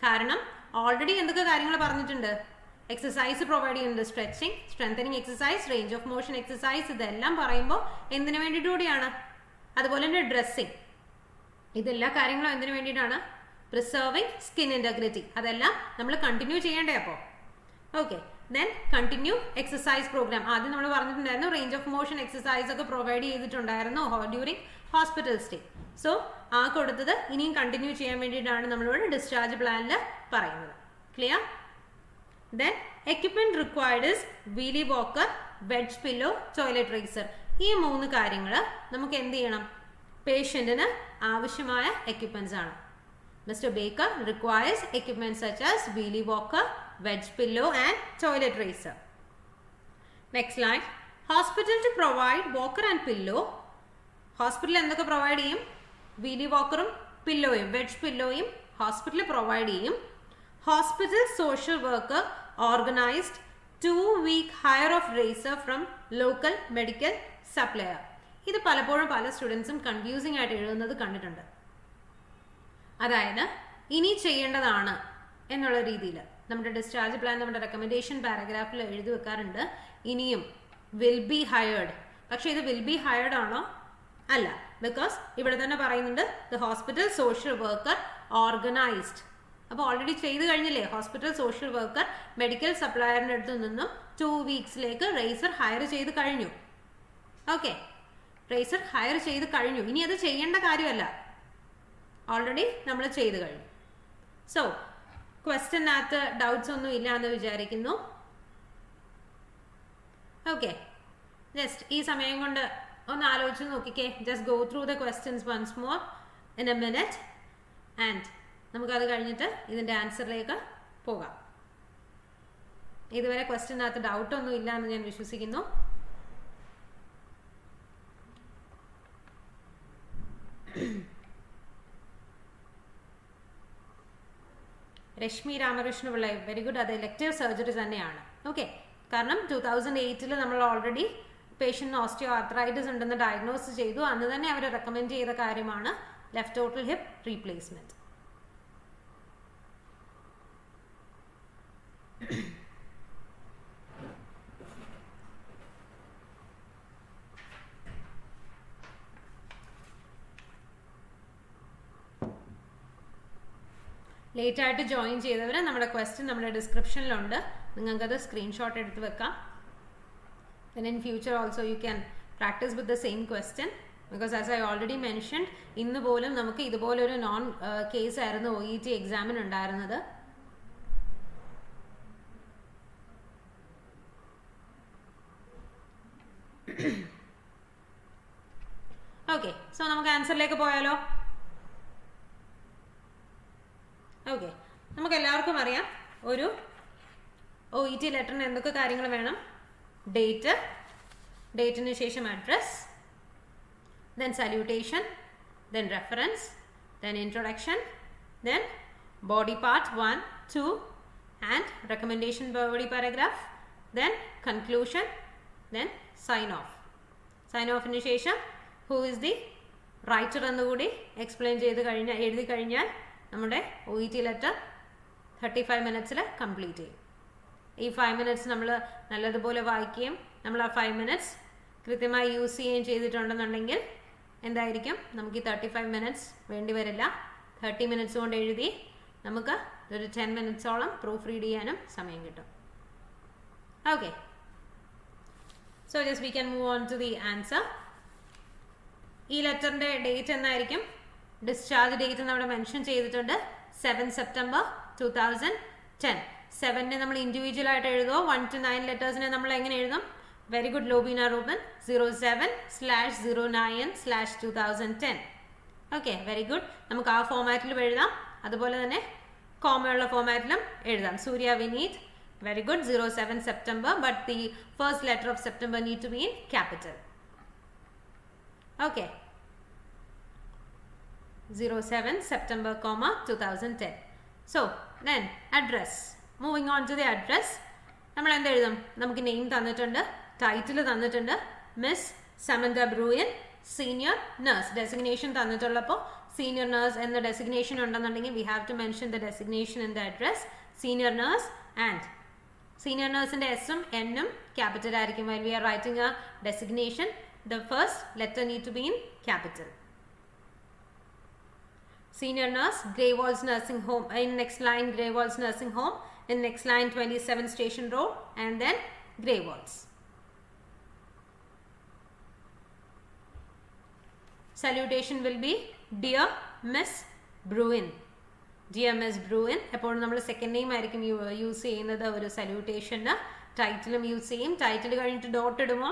കാരണം ഓൾറെഡി എന്തൊക്കെ കാര്യങ്ങൾ പറഞ്ഞിട്ടുണ്ട്? എക്സസൈസ് പ്രൊവൈഡ് ചെയ്യുന്നുണ്ട്, stretching, strengthening exercise, range of motion exercise, ഇതെല്ലാം പറയുമ്പോൾ എന്തിനു വേണ്ടിയിട്ട് കൂടിയാണ്? അതുപോലെ തന്നെ ഡ്രസ്സിങ്, ഇതെല്ലാ കാര്യങ്ങളും എന്തിനു വേണ്ടിയിട്ടാണ്? Preserving skin integrity. അതെല്ലാം നമ്മൾ കണ്ടിന്യൂ ചെയ്യേണ്ടേ അപ്പോൾ? Okay, then continue exercise programme. ആദ്യം നമ്മൾ പറഞ്ഞിട്ടുണ്ടായിരുന്നു റേഞ്ച് ഓഫ് മോഷൻ എക്സസൈസ് ഒക്കെ പ്രൊവൈഡ് ചെയ്തിട്ടുണ്ടായിരുന്നു ഡ്യൂറിങ് ഹോസ്പിറ്റൽ സ്റ്റേ. സോ ആ കൊടുത്തത് ഇനിയും കണ്ടിന്യൂ ചെയ്യാൻ വേണ്ടിയിട്ടാണ് നമ്മളോട് ഡിസ്ചാർജ് പ്ലാനിൽ പറയുന്നത്. Clear? Then equipment required is wheelie walker, wedge pillow, toilet raiser. ഈ 3 കാര്യങ്ങൾ നമുക്ക് എന്ത് ചെയ്യണം? പേഷ്യന്റിന് ആവശ്യമായ എക്യുപ്മെന്റ്സ് ആണ്. Mister Baker requires equipments such as wheelie walker, wedge pillow and toilet raiser. Next line, hospital to provide walker and pillow. Hospital എന്തൊക്കെ provide ചെയ്യും? Wheelie വാക്കറും പില്ലോയും വെഡ്ജ് പില്ലോയും ഹോസ്പിറ്റൽ പ്രൊവൈഡ് ചെയ്യും. Hospital social worker organised 2-week hire of racer from local medical supplier. ഇത് പലപ്പോഴും പല സ്റ്റുഡൻസും കൺഫ്യൂസിംഗ് ആയിട്ട് എഴുതുന്നത് കണ്ടിട്ടുണ്ട്. അതായത് ഇനി ചെയ്യേണ്ടതാണ് എന്നുള്ള രീതിയിൽ നമ്മുടെ ഡിസ്ചാർജ് പ്ലാൻ, നമ്മുടെ റെക്കമെൻഡേഷൻ പാരഗ്രാഫിൽ എഴുതി വെക്കാറുണ്ട് ഇനിയും വിൽ ബി ഹയേർഡ്. പക്ഷെ ഇത് വിൽ ബി ഹയേർഡ് ആണോ? അല്ല. ബിക്കോസ് ഇവിടെ തന്നെ പറയുന്നുണ്ട് the hospital social worker organised. അപ്പോൾ ഓൾറെഡി ചെയ്ത് കഴിഞ്ഞില്ലേ? ഹോസ്പിറ്റൽ സോഷ്യൽ വർക്കർ മെഡിക്കൽ സപ്ലയറിൻ്റെ അടുത്ത് നിന്നും 2 weeksലേക്ക് റേസർ ഹയർ ചെയ്ത് കഴിഞ്ഞു. ഓക്കെ, റേസർ ഹയർ ചെയ്ത് കഴിഞ്ഞു. ഇനി അത് ചെയ്യേണ്ട കാര്യമല്ല, ഓൾറെഡി നമ്മൾ ചെയ്ത് കഴിഞ്ഞു. സോ ക്വസ്റ്റ്യനകത്ത് ഡൗട്ട്സ് ഒന്നും ഇല്ല എന്ന് വിചാരിക്കുന്നു. ഓക്കെ, ജസ്റ്റ് ഈ സമയം കൊണ്ട് ഒന്ന് ആലോചിച്ച് നോക്കിക്കേ. Just go through the questions once more in a minute and നമുക്കത് കഴിഞ്ഞിട്ട് ഇതിൻ്റെ ആൻസറിലേക്ക് പോകാം. ഇതുവരെ ക്വസ്റ്റ്യനകത്ത് ഡൗട്ടൊന്നും ഇല്ല എന്ന് ഞാൻ വിശ്വസിക്കുന്നു. Rashmi Ramakrishna Pillai, very good. അത് ഇലക്റ്റീവ് സർജറി തന്നെയാണ്. ഓക്കെ, കാരണം 2008 നമ്മൾ ഓൾറെഡി പേഷ്യൻറ്റിന് ഓസ്റ്റിയോആർത്രൈറ്റിസ് ഉണ്ടെന്ന് ഡയഗ്നോസ് ചെയ്തു. അന്ന് തന്നെ അവർ റെക്കമെൻഡ് ചെയ്ത കാര്യമാണ് ലെഫ്റ്റ് ടോട്ടൽ ഹിപ്പ് റീപ്ലേസ്മെൻറ്റ്. ലേറ്റായിട്ട് ജോയിൻ ചെയ്തവർ നമ്മുടെ ക്വസ്റ്റ്യൻ നമ്മുടെ ഡിസ്ക്രിപ്ഷനിലുണ്ട്, നിങ്ങൾക്കത് സ്ക്രീൻഷോട്ട് എടുത്ത് വെക്കാം. Then in future also you can practice with the same question because as I already mentioned, ഇന്ന് പോലും നമുക്ക് ഇതുപോലൊരു നോൺ കേസ് ആയിരുന്നു OET എക്സാമിന് ഉണ്ടായിരുന്നത്. ഓക്കെ, സോ നമുക്ക് ആൻസറിലേക്ക് പോയാലോ? ഓക്കെ, നമുക്ക് എല്ലാവർക്കും അറിയാം ഒരു OET ലെറ്ററിന് എന്തൊക്കെ കാര്യങ്ങൾ വേണം? ഡേറ്റ്, ഡേറ്റിന് ശേഷം address, then salutation, then reference, then introduction, then body part 1, 2 and recommendation body paragraph, then conclusion, then sign off. Sign off ന് ശേഷം who is the writer എന്നുകൂടി എക്സ്പ്ലെയിൻ ചെയ്ത് എഴുതി കഴിഞ്ഞാൽ നമ്മുടെ OET ലെറ്റർ 35 minutes കംപ്ലീറ്റ് ചെയ്യും. ഈ 5 മിനിറ്റ്സ് നമ്മൾ നല്ലതുപോലെ വായിക്കുകയും നമ്മൾ ആ 5 മിനിറ്റ്സ് കൃത്യമായി യൂസ് ചെയ്യുകയും ചെയ്തിട്ടുണ്ടെന്നുണ്ടെങ്കിൽ എന്തായിരിക്കും, നമുക്ക് ഈ 35 മിനിറ്റ്സ് വേണ്ടി വരില്ല. 30 മിനിറ്റ്സ് കൊണ്ട് എഴുതി നമുക്ക് ഒരു 10 മിനിറ്റ്സോളം പ്രൂഫ് റീഡ് ചെയ്യാനും സമയം കിട്ടും. Okay, so just we can move on to the answer. ഈ ലെറ്ററിൻ്റെ ഡേറ്റ് എന്നായിരിക്കും? ഡിസ്ചാർജ് ഡേറ്റ് നമ്മൾ മെൻഷൻ ചെയ്തിട്ടുണ്ട്, 7 സെപ്റ്റംബർ 2010. 7നെ നമ്മൾ ഇൻഡിവിജ്വൽ ആയിട്ട് എഴുതുമോ? 1 to 9 ലെറ്റേഴ്സിനെ നമ്മൾ എങ്ങനെ എഴുതും? Very good Lobeena Reuben. 07/09/2010. Okay, very good. നമുക്ക് ആ ഫോമാറ്റിലും എഴുതാം, അതുപോലെ തന്നെ കോമയുള്ള ഫോമാറ്റിലും എഴുതാം. Surya Vineeth, very good. 07 September, but the first letter of September need to be in capital. Okay, 07 September, 2010. So then address. Moving on to the address, നമ്മൾ എന്ത് എഴുതും? നമുക്ക് നെയിം തന്നിട്ടുണ്ട്, ടൈറ്റിൽ തന്നിട്ടുണ്ട്, Miss Samantha Bruin, senior nurse. Designation തന്നിട്ടുള്ളപ്പോൾ senior nurse എന്ന designation ഉണ്ടെന്നുണ്ടെങ്കിൽ we have to mention the designation in the address. Senior nurse and senior നഴ്സിൻ്റെ എസും എന്നും ക്യാപിറ്റൽ ആയിരിക്കും. while we are writing a designation, the first letter need to be in capital. Senior nurse, Greywalls nursing home. In next line, Greywalls nursing home. In next line, 27 Station Road, and then Greywalls. Salutation will be dear Miss Bruin. Dear Miss Bruin. എപ്പോഴും നമ്മൾ second name ആയിരിക്കും use ചെയ്യുന്നത് ഒരു സല്യൂട്ടേഷന്. ടൈറ്റിലും use ചെയ്യും. Title കഴിഞ്ഞിട്ട് dot ഇടുമോ?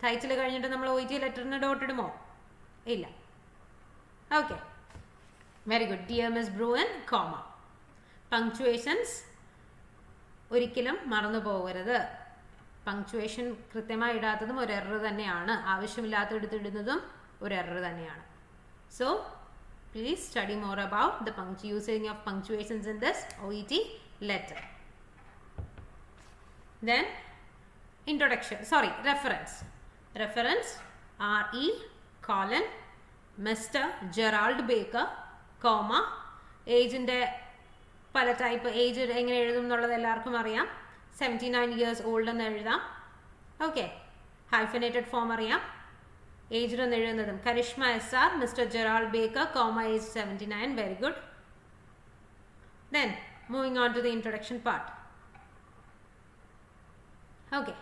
ടൈറ്റിൽ കഴിഞ്ഞിട്ട് നമ്മൾ OET ലെറ്ററിന് ഡോട്ട് ഇടുമോ? ഇല്ല. Okay, very good. Dear Miss Bruin, comma. Punctuations ഒരിക്കലും മറന്നു പോകരുത്. പങ്ക്ച്വേഷൻ കൃത്യമായി ഇടാത്തതും ഒരു എറർ തന്നെയാണ്, ആവശ്യമില്ലാത്തടുത്തിടുന്നതും ഒരു എറർ തന്നെയാണ്. So please study more about the using of punctuations in this OET letter. Then introduction, reference. RE: Mr. Gerald Baker, comma, age inde pala type age engane ezhudum ennallathu ellarkum ariyam. 79 years old ennu ezhudam. Okay, hyphenated form ariyam. Age ennu ezhunadum Karishma SR, Mr. Gerald Baker, comma, age 79. Very good. Then moving on to the introduction part. Okay,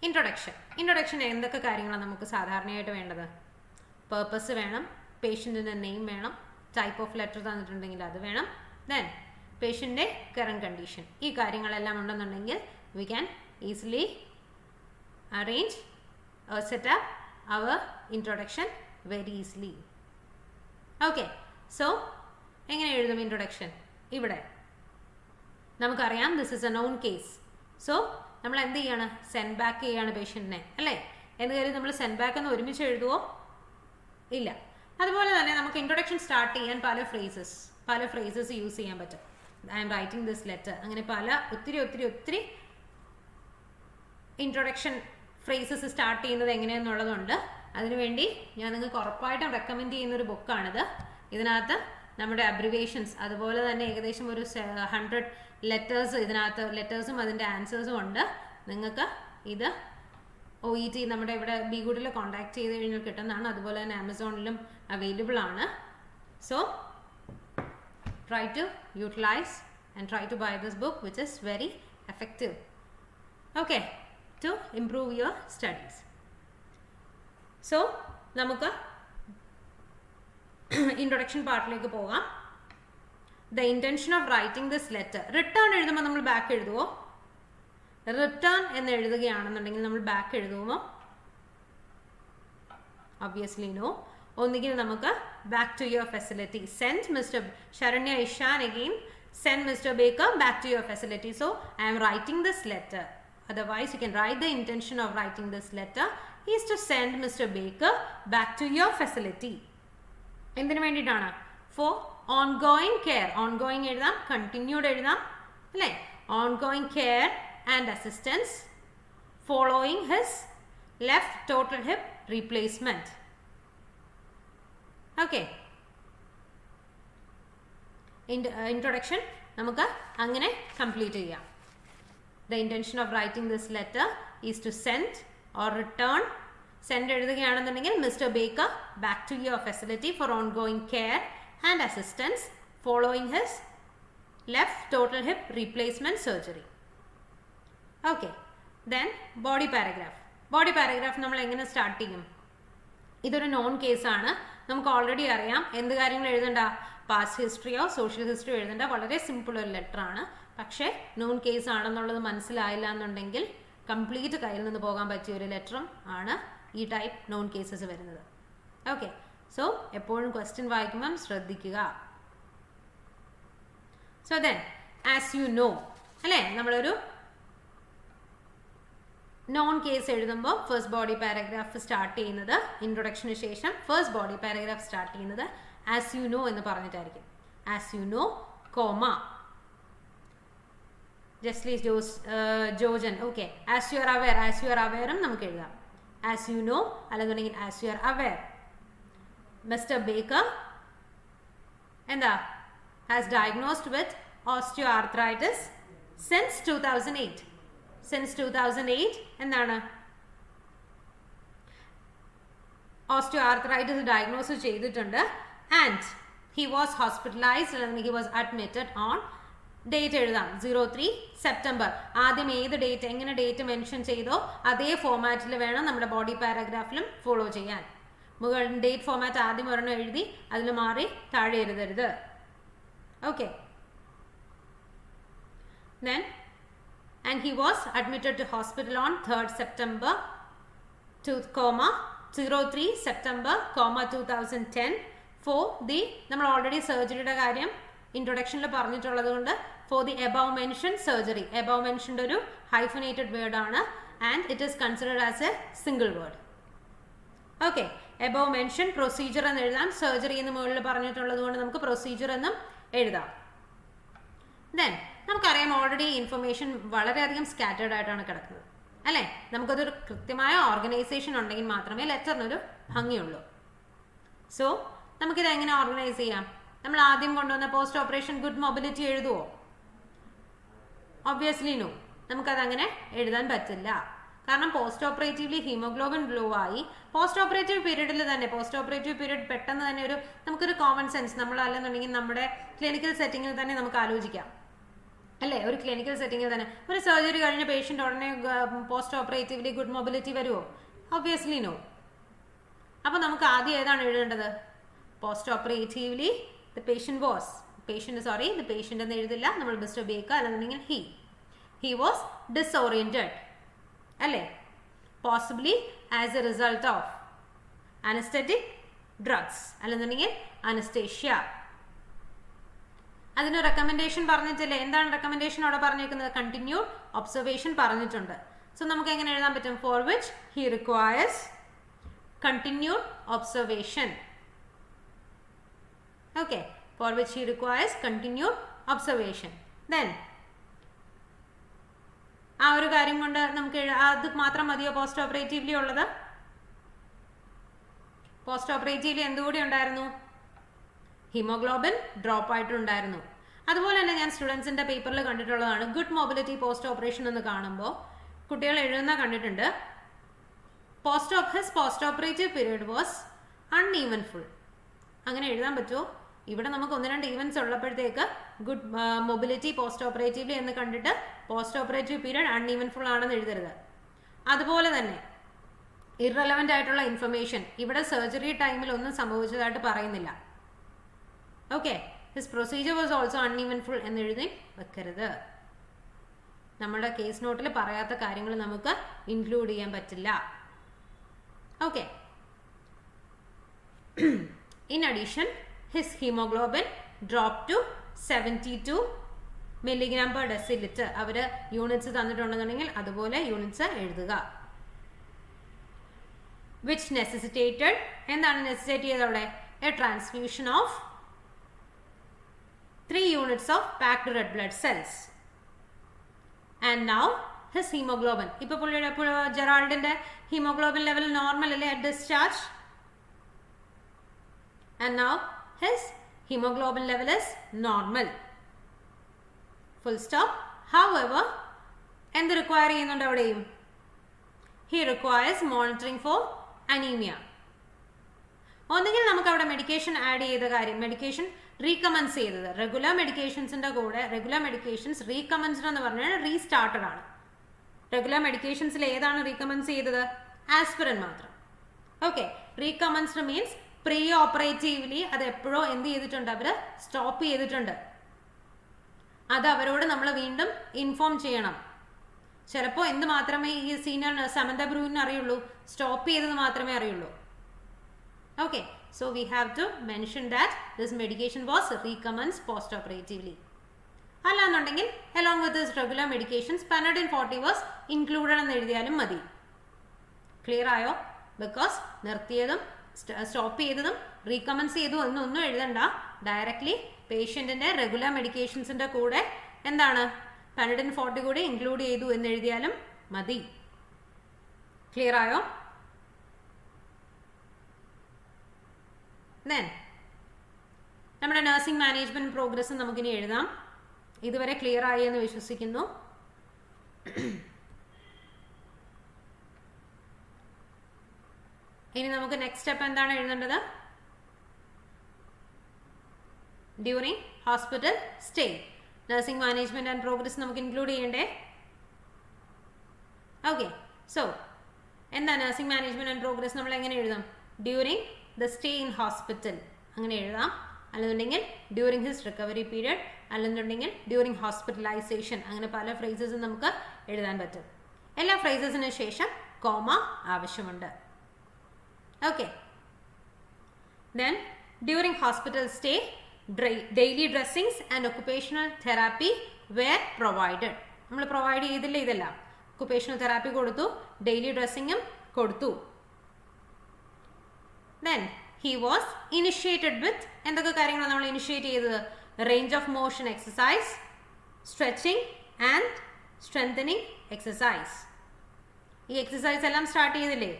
introduction എന്തൊക്കെ കാര്യങ്ങളാണ് നമുക്ക് സാധാരണയായിട്ട് വേണ്ടത്? Purpose വേണം, പേഷ്യൻറ്റിൻ്റെ name വേണം, type of letter തന്നിട്ടുണ്ടെങ്കിൽ അത് വേണം, ദെൻ പേഷ്യൻ്റെ കറന്റ് കണ്ടീഷൻ. ഈ കാര്യങ്ങളെല്ലാം ഉണ്ടെന്നുണ്ടെങ്കിൽ we can easily arrange setup our introduction very easily. Okay, so എങ്ങനെ എഴുതും ഇൻട്രൊഡക്ഷൻ? ഇവിടെ നമുക്കറിയാം this is a non case. So നമ്മൾ എന്ത് ചെയ്യാണ്? സെൻഡ് ബാക്ക് ചെയ്യാണ് പേഷ്യൻറ്റിനെ, അല്ലേ? എന്ന് കരുതി നമ്മൾ സെൻഡ് ബാക്ക് എന്ന് ഒരുമിച്ച് എഴുതുമോ? ഇല്ല. അതുപോലെ തന്നെ നമുക്ക് ഇൻട്രൊഡക്ഷൻ സ്റ്റാർട്ട് ചെയ്യാൻ പല ഫ്രേസസ് യൂസ് ചെയ്യാൻ പറ്റും. I M writing this letter, അങ്ങനെ ഒത്തിരി ഇൻട്രൊഡക്ഷൻ ഫ്രേസസ് സ്റ്റാർട്ട് ചെയ്യുന്നത് എങ്ങനെയെന്നുള്ളതുണ്ട്. അതിനുവേണ്ടി ഞാൻ നിങ്ങൾക്ക് ഉറപ്പായിട്ടും റെക്കമെൻഡ് ചെയ്യുന്നൊരു ബുക്കാണിത്. ഇതിനകത്ത് നമ്മുടെ അബ്രിവേഷൻസ്, അതുപോലെ തന്നെ ഏകദേശം ഒരു 100 ലെറ്റേഴ്സ് ഇതിനകത്ത്, ലെറ്റേഴ്സും അതിൻ്റെ ആൻസേഴ്സും ഉണ്ട്. നിങ്ങൾക്ക് ഇത് OET നമ്മുടെ ഇവിടെ B-GHUD കോൺടാക്ട് ചെയ്ത് കഴിഞ്ഞാൽ കിട്ടുന്നതാണ്. അതുപോലെ തന്നെ ആമസോണിലും അവൈലബിൾ ആണ്. So try to utilise and try to buy this book which is very effective. Okay, to improve your studies. So നമുക്ക് ഇൻട്രൊഡക്ഷൻ പാർട്ടിലേക്ക് പോകാം. The intention of writing this letter. Return എഴുതുമ്പോൾ നമ്മൾ ബാക്ക് എഴുതുമോ? റിട്ടേൺ എന്ന് എഴുതുകയാണെന്നുണ്ടെങ്കിൽ നമ്മൾ back എഴുതുമോ? Obviously no. ഒന്നുകിൽ നമുക്ക് back to your facility, send mister Saranya Ishan again, send mister Baker back to your facility. So I am writing this letter. Otherwise, you can write the intention of writing this letter is to send Mr. Baker back to your facility. എന്തിനു വേണ്ടിയിട്ടാണ്? For ongoing care. Ongoing എഴുതാം, continued എഴുതാം, അല്ലേ? Ongoing care and assistance following his left total hip replacement. Okay. Introduction നമുക്ക് അങ്ങനെ complete ചെയ്യാം. The intention of writing this letter is to send or return. Send എഴുതുകയാണെന്നുണ്ടെങ്കിൽ Mr. Baker back to your facility for ongoing care and assistance following his left total hip replacement surgery. Okay. Then body paragraph. Body paragraph നമ്മൾ എങ്ങനെ start ചെയ്യും? ഇതൊരു non കേസാണ്. നമുക്ക് already അറിയാം എന്ത് കാര്യങ്ങൾ എഴുതണ്ട, past ഹിസ്റ്ററിയോ social ഹിസ്റ്ററിയോ എഴുതണ്ട. വളരെ സിമ്പിൾ ഒരു ലെറ്റർ ആണ്. പക്ഷേ നോൺ കേസ് ആണെന്നുള്ളത് മനസ്സിലായില്ല എന്നുണ്ടെങ്കിൽ കംപ്ലീറ്റ് കയ്യിൽ നിന്ന് പോകാൻ പറ്റിയ ഒരു ലെറ്ററും ആണ് ഈ ടൈപ്പ് നോൺ കേസസ് വരുന്നത്. ഓക്കെ, സോ എപ്പോഴും ക്വസ്റ്റ്യൻ വായിക്കുമ്പം ശ്രദ്ധിക്കുക. So then as you know അല്ലേ, നമ്മളൊരു നോൺ കേസ് എഴുതുമ്പോൾ ഫസ്റ്റ് ബോഡി പാരഗ്രാഫ് സ്റ്റാർട്ട് ചെയ്യുന്നത് ഇൻട്രൊഡക്ഷന് ശേഷം ഫസ്റ്റ് ബോഡി പാരഗ്രാഫ് സ്റ്റാർട്ട് ചെയ്യുന്നത് ആസ് യു നോ എന്ന് പറഞ്ഞിട്ടായിരിക്കും. As you know comma Jesly Jojan. Okay, as you are aware. As you are അവെയറും നമുക്ക് എഴുതാം. ആസ് യു നോ അല്ലെന്നുണ്ടെങ്കിൽ as you are aware. Mister Baker എന്താ has diagnosed with osteoarthritis since 2008. Since 2008 എന്താണ് osteoarthritis diagnose ചെയ്തിട്ടുണ്ട്. And he was hospitalised അല്ലെങ്കിൽ he was admitted on date എഴുതാം 03 September. ആദ്യം ഏത് ഡേറ്റ് എങ്ങനെ ഡേറ്റ് മെൻഷൻ ചെയ്തോ അതേ ഫോമാറ്റിൽ വേണം നമ്മുടെ ബോഡി പാരഗ്രാഫിലും ഫോളോ ചെയ്യാൻ. മുകളിൽ ഡേറ്റ് ഫോമാറ്റ് ആദ്യം ഒരെണ്ണം എഴുതി അതിൽ മാറി താഴെ എഴുതരുത്. Okay, then and he was admitted to hospital on 3rd September 03 September 2010 for the നമ്മൾ ഓൾറെഡി സർജറിയുടെ കാര്യം ഇൻട്രൊഡക്ഷനിൽ പറഞ്ഞിട്ടുള്ളത് കൊണ്ട് for the above mentioned surgery. above mentioned ഒരു hyphenated word ആണ് and it is considered as a single word. okay, above mentioned procedure എന്ന് എഴുതാം. Surgery എന്ന് മുകളിൽ പറഞ്ഞിട്ടുള്ളത് കൊണ്ട് നമുക്ക് പ്രൊസീജിയർ എന്നും എഴുതാം. then നമുക്കറിയാം ഓൾറെഡി ഇൻഫർമേഷൻ വളരെയധികം സ്കാറ്റേർഡ് ആയിട്ടാണ് കിടക്കുന്നത് അല്ലേ. നമുക്കതൊരു കൃത്യമായ ഓർഗനൈസേഷൻ ഉണ്ടെങ്കിൽ മാത്രമേ ലെറ്ററിനൊരു ഭംഗിയുള്ളൂ. സോ നമുക്കിത് എങ്ങനെ ഓർഗനൈസ് ചെയ്യാം? നമ്മൾ ആദ്യം കൊണ്ടുവന്ന പോസ്റ്റ് ഓപ്പറേഷൻ ഗുഡ് മൊബിലിറ്റി എഴുതുമോ? ഒബ്വിയസ്ലി നോ, നമുക്കതങ്ങനെ എഴുതാൻ പറ്റില്ല. കാരണം പോസ്റ്റ് ഓപ്പറേറ്റീവ്ലി ഹീമോഗ്ലോബിൻ ലോ ആയി. പോസ്റ്റ് ഓപ്പറേറ്റീവ് പീരീഡിൽ തന്നെ പോസ്റ്റ് ഓപ്പറേറ്റീവ് പീരീഡ് പെട്ടെന്ന് തന്നെ നമുക്കൊരു കോമൺ സെൻസ് നമ്മൾ അല്ലെന്നുണ്ടെങ്കിൽ നമ്മുടെ ക്ലിനിക്കൽ സെറ്റിങ്ങിൽ തന്നെ നമുക്ക് ആലോചിക്കാം അല്ലേ. ഒരു ക്ലിനിക്കൽ സെറ്റിങ്ങിൽ തന്നെ ഒരു സർജറി കഴിഞ്ഞ പേഷ്യൻ്റ് ഉടനെ പോസ്റ്റ് ഓപ്പറേറ്റീവ്ലി ഗുഡ് മൊബിലിറ്റി വരുമോ? Obviously no. അപ്പോൾ നമുക്ക് ആദ്യം ഏതാണ് എഴുതേണ്ടത്? Post operatively the patient was the patient എന്ന് എഴുതില്ല നമ്മൾ മിസ്റ്റർ ബേക്കർ അല്ലെന്നുണ്ടെങ്കിൽ ഹി വാസ് ഡിസോറിയൻറ്റഡ് അല്ലേ. Possibly as a result of anaesthetic drugs അല്ലെന്നുണ്ടെങ്കിൽ അനസ്തേഷ്യ. അതിന് റെക്കമെൻഡേഷൻ പറഞ്ഞിട്ടില്ലേ? എന്താണ് റെക്കമെൻഡേഷൻ അവിടെ പറഞ്ഞേക്കുന്നത്? കണ്ടിന്യൂഡ് ഒബ്സർവേഷൻ പറഞ്ഞിട്ടുണ്ട്. സോ നമുക്ക് എങ്ങനെ എഴുതാൻ പറ്റും? For which he requires continued observation. Okay, for which he requires continued observation. Then ആ ഒരു കാര്യം കൊണ്ട് നമുക്ക് അത് മാത്രം മതിയോ പോസ്റ്റ് ഓപ്പറേറ്റീവ്ലി ഉള്ളത്? പോസ്റ്റ് ഓപ്പറേറ്റീവ്ലി എന്തുകൂടി ഉണ്ടായിരുന്നു? ഹീമോഗ്ലോബിൻ ഡ്രോപ്പ് ആയിട്ടുണ്ടായിരുന്നു. അതുപോലെ തന്നെ ഞാൻ സ്റ്റുഡൻസിൻ്റെ പേപ്പറിൽ കണ്ടിട്ടുള്ളതാണ് ഗുഡ് മൊബിലിറ്റി പോസ്റ്റ് ഓപ്പറേഷൻ എന്ന് കാണുമ്പോൾ കുട്ടികൾ എഴുതുന്ന കണ്ടിട്ടുണ്ട് post operative period was uneventful. അങ്ങനെ എഴുതാൻ പറ്റുമോ? ഇവിടെ നമുക്ക് 1-2 ഈവൻസ് ഉള്ളപ്പോഴത്തേക്ക് ഗുഡ് മൊബിലിറ്റി പോസ്റ്റ് ഓപ്പറേറ്റീവ്ലി എന്ന് കണ്ടിട്ട് post operative period uneventful ആണെന്ന് എഴുതരുത്. അതുപോലെ തന്നെ ഇറലവൻ്റ് ആയിട്ടുള്ള ഇൻഫർമേഷൻ ഇവിടെ സർജറി ടൈമിൽ ഒന്നും സംഭവിച്ചതായിട്ട് പറയുന്നില്ല. Okay, his procedure was also uneventful എന്ന് എഴുതി വെക്കരുത്. നമ്മുടെ കേസ് നോട്ടിൽ പറയാത്ത കാര്യങ്ങൾ നമുക്ക് ഇൻക്ലൂഡ് ചെയ്യാൻ പറ്റില്ല. Okay, in addition his haemoglobin drop to 72 milligram per decilitre. അവർ യൂണിറ്റ്സ് തന്നിട്ടുണ്ടെന്നുണ്ടെങ്കിൽ അതുപോലെ യൂണിറ്റ്സ് എഴുതുക. വിച്ച് നെസസിറ്റേറ്റഡ് എന്താണ് നെസസിറ്റേറ്റ് ചെയ്തത് അവിടെ? A transfusion of 3 units of packed red blood cells. And now his hemoglobin. ഇപ്പോൾ പുള്ളിയുടെ ജെറാൾഡിന്റെ ഹീമോഗ്ലോബിൻ ലെവൽ നോർമൽ അല്ലേ at discharge? And now his hemoglobin level is normal. Full stop. However, എന്ത് require ചെയ്യുന്നുണ്ട് അവിടെയും? He requires monitoring for anemia. ഒന്നുകിൽ നമുക്ക് അവിടെ medication add ചെയ്ത കാര്യം, മെഡിക്കേഷൻ റീകമൻസ് ചെയ്തത്, റെഗുലർ മെഡിക്കേഷൻസിൻ്റെ കൂടെ റെഗുലർ മെഡിക്കേഷൻസ് റീകമൻസ്ഡ് എന്ന് പറഞ്ഞാൽ റീസ്റ്റാർട്ടഡ് ആണ്. റെഗുലർ മെഡിക്കേഷൻസിൽ ഏതാണ് റീകമൻസ് ചെയ്തത്? ആസ്പിരിൻ മാത്രം. ഓക്കെ, റീകമൻസ്ഡ് മീൻസ് പ്രീ ഓപ്പറേറ്റീവ്ലി അത് എപ്പോഴോ എന്ത് ചെയ്തിട്ടുണ്ട്, അവർ സ്റ്റോപ്പ് ചെയ്തിട്ടുണ്ട്. അത് അവരോട് നമ്മൾ വീണ്ടും ഇൻഫോം ചെയ്യണം. ചിലപ്പോൾ എന്ത് മാത്രമേ ഈ സീനിയർ സമന്ത ബ്രൂവിന് അറിയുള്ളൂ, സ്റ്റോപ്പ് ചെയ്തത് മാത്രമേ അറിയുള്ളൂ. Okay, so we have to mention that this medication was recommenced post-operatively. അല്ലാന്നുണ്ടെങ്കിൽ along with this regular medications Panadol 40 was included എന്ന് എഴുതിയാലും മതി. ക്ലിയർ ആയോ? ബിക്കോസ് നിർത്തിയതും സ്റ്റോപ്പ് ചെയ്തതും റീകമൻസ് ചെയ്തു എന്നൊന്നും എഴുതണ്ട. ഡയറക്ട്ലി പേഷ്യൻറ്റിൻ്റെ റെഗുലർ മെഡിക്കേഷൻസിൻ്റെ കൂടെ എന്താണ് Panadol 40 കൂടെ ഇൻക്ലൂഡ് ചെയ്തു എന്ന് എഴുതിയാലും മതി. ക്ലിയർ ആയോ? Then നമ്മുടെ നഴ്സിംഗ് മാനേജ്മെന്റ് പ്രോഗ്രസ് നമുക്കിനി എഴുതാം. ഇതുവരെ ക്ലിയർ ആയി എന്ന് വിശ്വസിക്കുന്നു. ഇനി നമുക്ക് നെക്സ്റ്റ് സ്റ്റെപ്പ് എന്താണ് എഴുതേണ്ടത്? During hospital stay. Nursing management and progress നമുക്ക് ഇൻക്ലൂഡ് ചെയ്യണ്ടേ? ഓക്കെ, സോ എന്താ നഴ്സിംഗ് മാനേജ്മെന്റ് ആൻഡ് പ്രോഗ്രസ് നമ്മൾ എങ്ങനെ എഴുതാം? During the stay in hospital അങ്ങനെ എഴുതാം. അല്ലെന്നുണ്ടെങ്കിൽ ഡ്യൂറിങ് ഹിസ് റിക്കവറി പീരിയഡ്, അല്ലെന്നുണ്ടെങ്കിൽ ഡ്യൂറിങ് ഹോസ്പിറ്റലൈസേഷൻ, അങ്ങനെ പല ഫ്രേസസും നമുക്ക് എഴുതാൻ പറ്റും. എല്ലാ ഫ്രേസസിന് ശേഷം കോമ ആവശ്യമുണ്ട്. Okay, then during hospital stay daily dressings and occupational therapy were provided. നമ്മൾ പ്രൊവൈഡ് ചെയ്തില്ല ഇതെല്ലാം. ഒക്കുപേഷണൽ തെറാപ്പി കൊടുത്തു, ഡെയിലി ഡ്രസ്സിങ്ങും കൊടുത്തു. Then he was initiated with എന്തൊക്കെ കാര്യങ്ങളാണ് നമ്മൾ ഇനിഷ്യേറ്റ് ചെയ്തത്? Range of motion exercise, stretching and strengthening exercise. ഈ എക്സസൈസ് എല്ലാം സ്റ്റാർട്ട് ചെയ്തില്ലേ?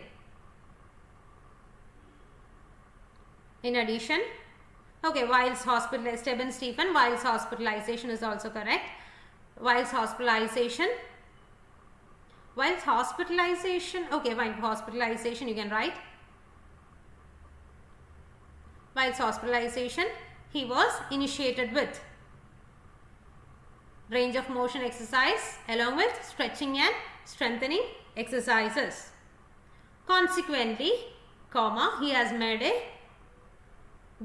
In addition, okay, whilst hospitalization, Steben Stephen, whilst hospitalization is also correct. Whilst hospitalization, okay, while hospitalization you can write. Whilst hospitalization, he was initiated with range of motion exercise along with stretching and strengthening exercises. Consequently, he has made a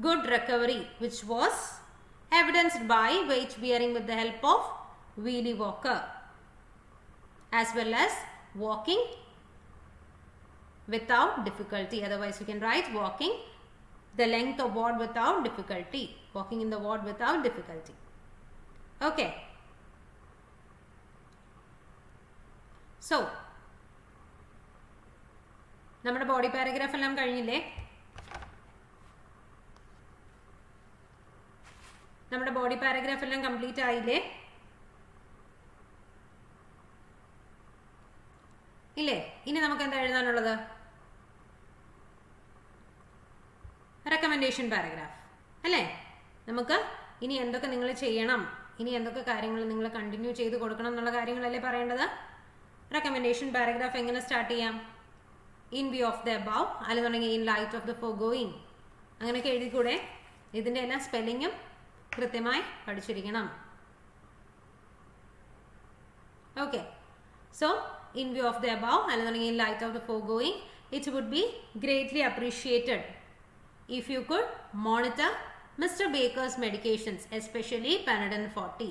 good recovery which was evidenced by weight bearing with the help of wheelie walker as well as walking without difficulty. Otherwise you can write walking the length of ward without difficulty, walking in the ward without difficulty. Okay, so നമ്മുടെ body paragraph എല്ലാം കഴിഞ്ഞില്ലേ? നമ്മുടെ body paragraph എല്ലാം complete ആയില്ലേ? ഇല്ലേ? ഇനി നമുക്ക് എന്താ എഴുതാനുള്ളത്? റെക്കമെൻഡേഷൻ പാരഗ്രാഫ് അല്ലേ? നമുക്ക് ഇനി എന്തൊക്കെ നിങ്ങൾ ചെയ്യണം, ഇനി എന്തൊക്കെ കാര്യങ്ങൾ നിങ്ങൾ കണ്ടിന്യൂ ചെയ്ത് കൊടുക്കണം എന്നുള്ള കാര്യങ്ങളല്ലേ പറയേണ്ടത്. റെക്കമെൻഡേഷൻ പാരഗ്രാഫ് എങ്ങനെ സ്റ്റാർട്ട് ചെയ്യാം? In view of the above, അല്ലെന്നുണ്ടെങ്കിൽ in light of the foregoing, അങ്ങനെയൊക്കെ എഴുതിക്കൂടെ? ഇതിൻ്റെ എല്ലാം സ്പെല്ലിങ്ങും കൃത്യമായി പഠിച്ചിരിക്കണം. Okay, so in view of the above, അല്ലെന്നുണ്ടെങ്കിൽ in light of the foregoing, it would be greatly appreciated if you could monitor Mr. Baker's medications, especially Panadol 40.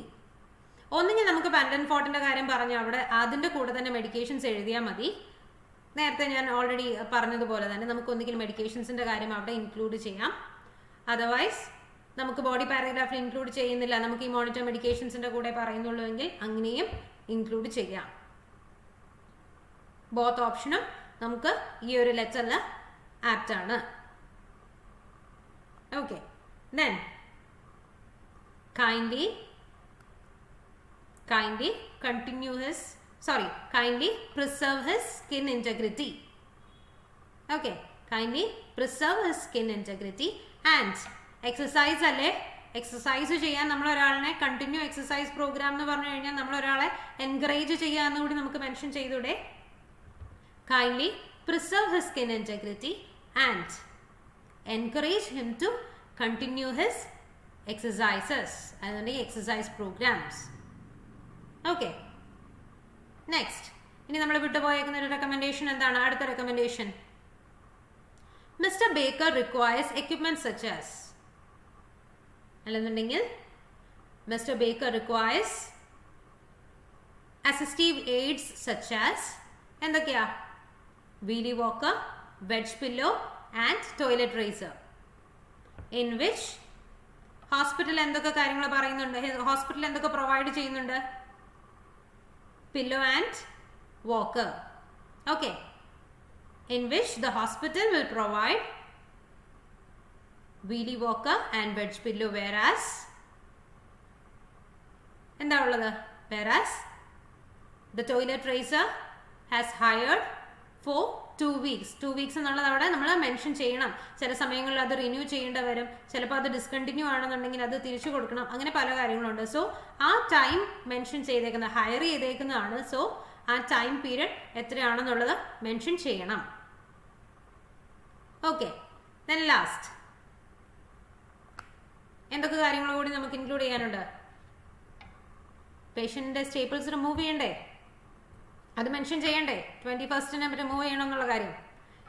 ഒന്നുകിൽ നമുക്ക് Panadol 40ന്റെ കാര്യം പറഞ്ഞ് അവിടെ അതിൻ്റെ കൂടെ തന്നെ മെഡിക്കേഷൻസ് എഴുതിയാൽ മതി. നേരത്തെ ഞാൻ ഓൾറെഡി പറഞ്ഞതുപോലെ തന്നെ നമുക്ക് ഒന്നുകിൽ മെഡിക്കേഷൻസിൻ്റെ കാര്യം അവിടെ ഇൻക്ലൂഡ് ചെയ്യാം. അതർവൈസ് നമുക്ക് ബോഡി പാരഗ്രാഫിൽ ഇൻക്ലൂഡ് ചെയ്യുന്നില്ല, നമുക്ക് ഈ മോണിറ്റർ മെഡിക്കേഷൻസിൻ്റെ കൂടെ പറയുന്നുള്ളൂ എങ്കിൽ അങ്ങനെയും ഇൻക്ലൂഡ് ചെയ്യാം. ബോത്ത് ഓപ്ഷനും നമുക്ക് ഈ ഒരു ലെറ്ററിൽ ആപ്റ്റ് ആണ്. Okay, then kindly preserve his skin integrity. Okay, kindly preserve his skin integrity and exercise alle exercise ചെയ്യാൻ നമ്മൾ ഒരാളെ കണ്ടിന്യൂ എക്സസൈസ് പ്രോഗ്രാം എന്ന് പറഞ്ഞു കഴിഞ്ഞാൽ നമ്മൾ ഒരാളെ എൻകറേജ് ചെയ്യാന്ന് കൂടി നമുക്ക് മെൻഷൻ ചെയ്തൂടെ. Kindly preserve his skin integrity and encourage him to continue his exercises, അതുകൊണ്ടെങ്കിൽ എക്സസൈസ് പ്രോഗ്രാംസ്. ഓക്കെ, നെക്സ്റ്റ് ഇനി നമ്മൾ വിട്ടുപോയേക്കുന്ന ഒരു റെക്കമെൻഡേഷൻ എന്താണ്? അടുത്ത recommendation, mister Baker requires equipment such as, അല്ലെന്നുണ്ടെങ്കിൽ mister Baker requires assistive aids such as എന്തൊക്കെയാ? Wheelie walker, wedge pillow and toilet raiser. In which hospital എന്തൊക്കെ കാര്യങ്ങൾ പറയുന്നുണ്ട്? ഹോസ്പിറ്റൽ എന്തൊക്കെ പ്രൊവൈഡ് ചെയ്യുന്നുണ്ട്? Pillow and walker. Okay. In which the hospital will provide wheelie walker and wedge pillow, whereas എന്താ ഉള്ളത്? Whereas the toilet racer has hired for 2 weeks. 2 weeks എന്നുള്ളത് അവിടെ നമ്മൾ മെൻഷൻ ചെയ്യണം. ചില സമയങ്ങളിൽ അത് റിന്യൂ ചെയ്യേണ്ടി വരും, ചിലപ്പോൾ അത് ഡിസ്കണ്ടിന്യൂ ആണെന്നുണ്ടെങ്കിൽ അത് തിരിച്ചു കൊടുക്കണം, അങ്ങനെ പല കാര്യങ്ങളുണ്ട്. സോ ആ ടൈം മെൻഷൻ ചെയ്തേക്കുന്നത്, ഹയർ ചെയ്തേക്കുന്നതാണ്. സോ ആ ടൈം പീരിയഡ് എത്രയാണെന്നുള്ളത് മെൻഷൻ ചെയ്യണം. ഓക്കെ, ദെൻ ലാസ്റ്റ് എന്തൊക്കെ കാര്യങ്ങൾ കൂടി നമുക്ക് ഇൻക്ലൂഡ് ചെയ്യാനുണ്ട്? പേഷ്യന്റിന്റെ സ്റ്റേപ്പിൾസ് റിമൂവ് ചെയ്യണ്ടേ? അത് മെൻഷൻ ചെയ്യണ്ടേ? 21st റിമൂവ് ചെയ്യണം എന്നുള്ള കാര്യം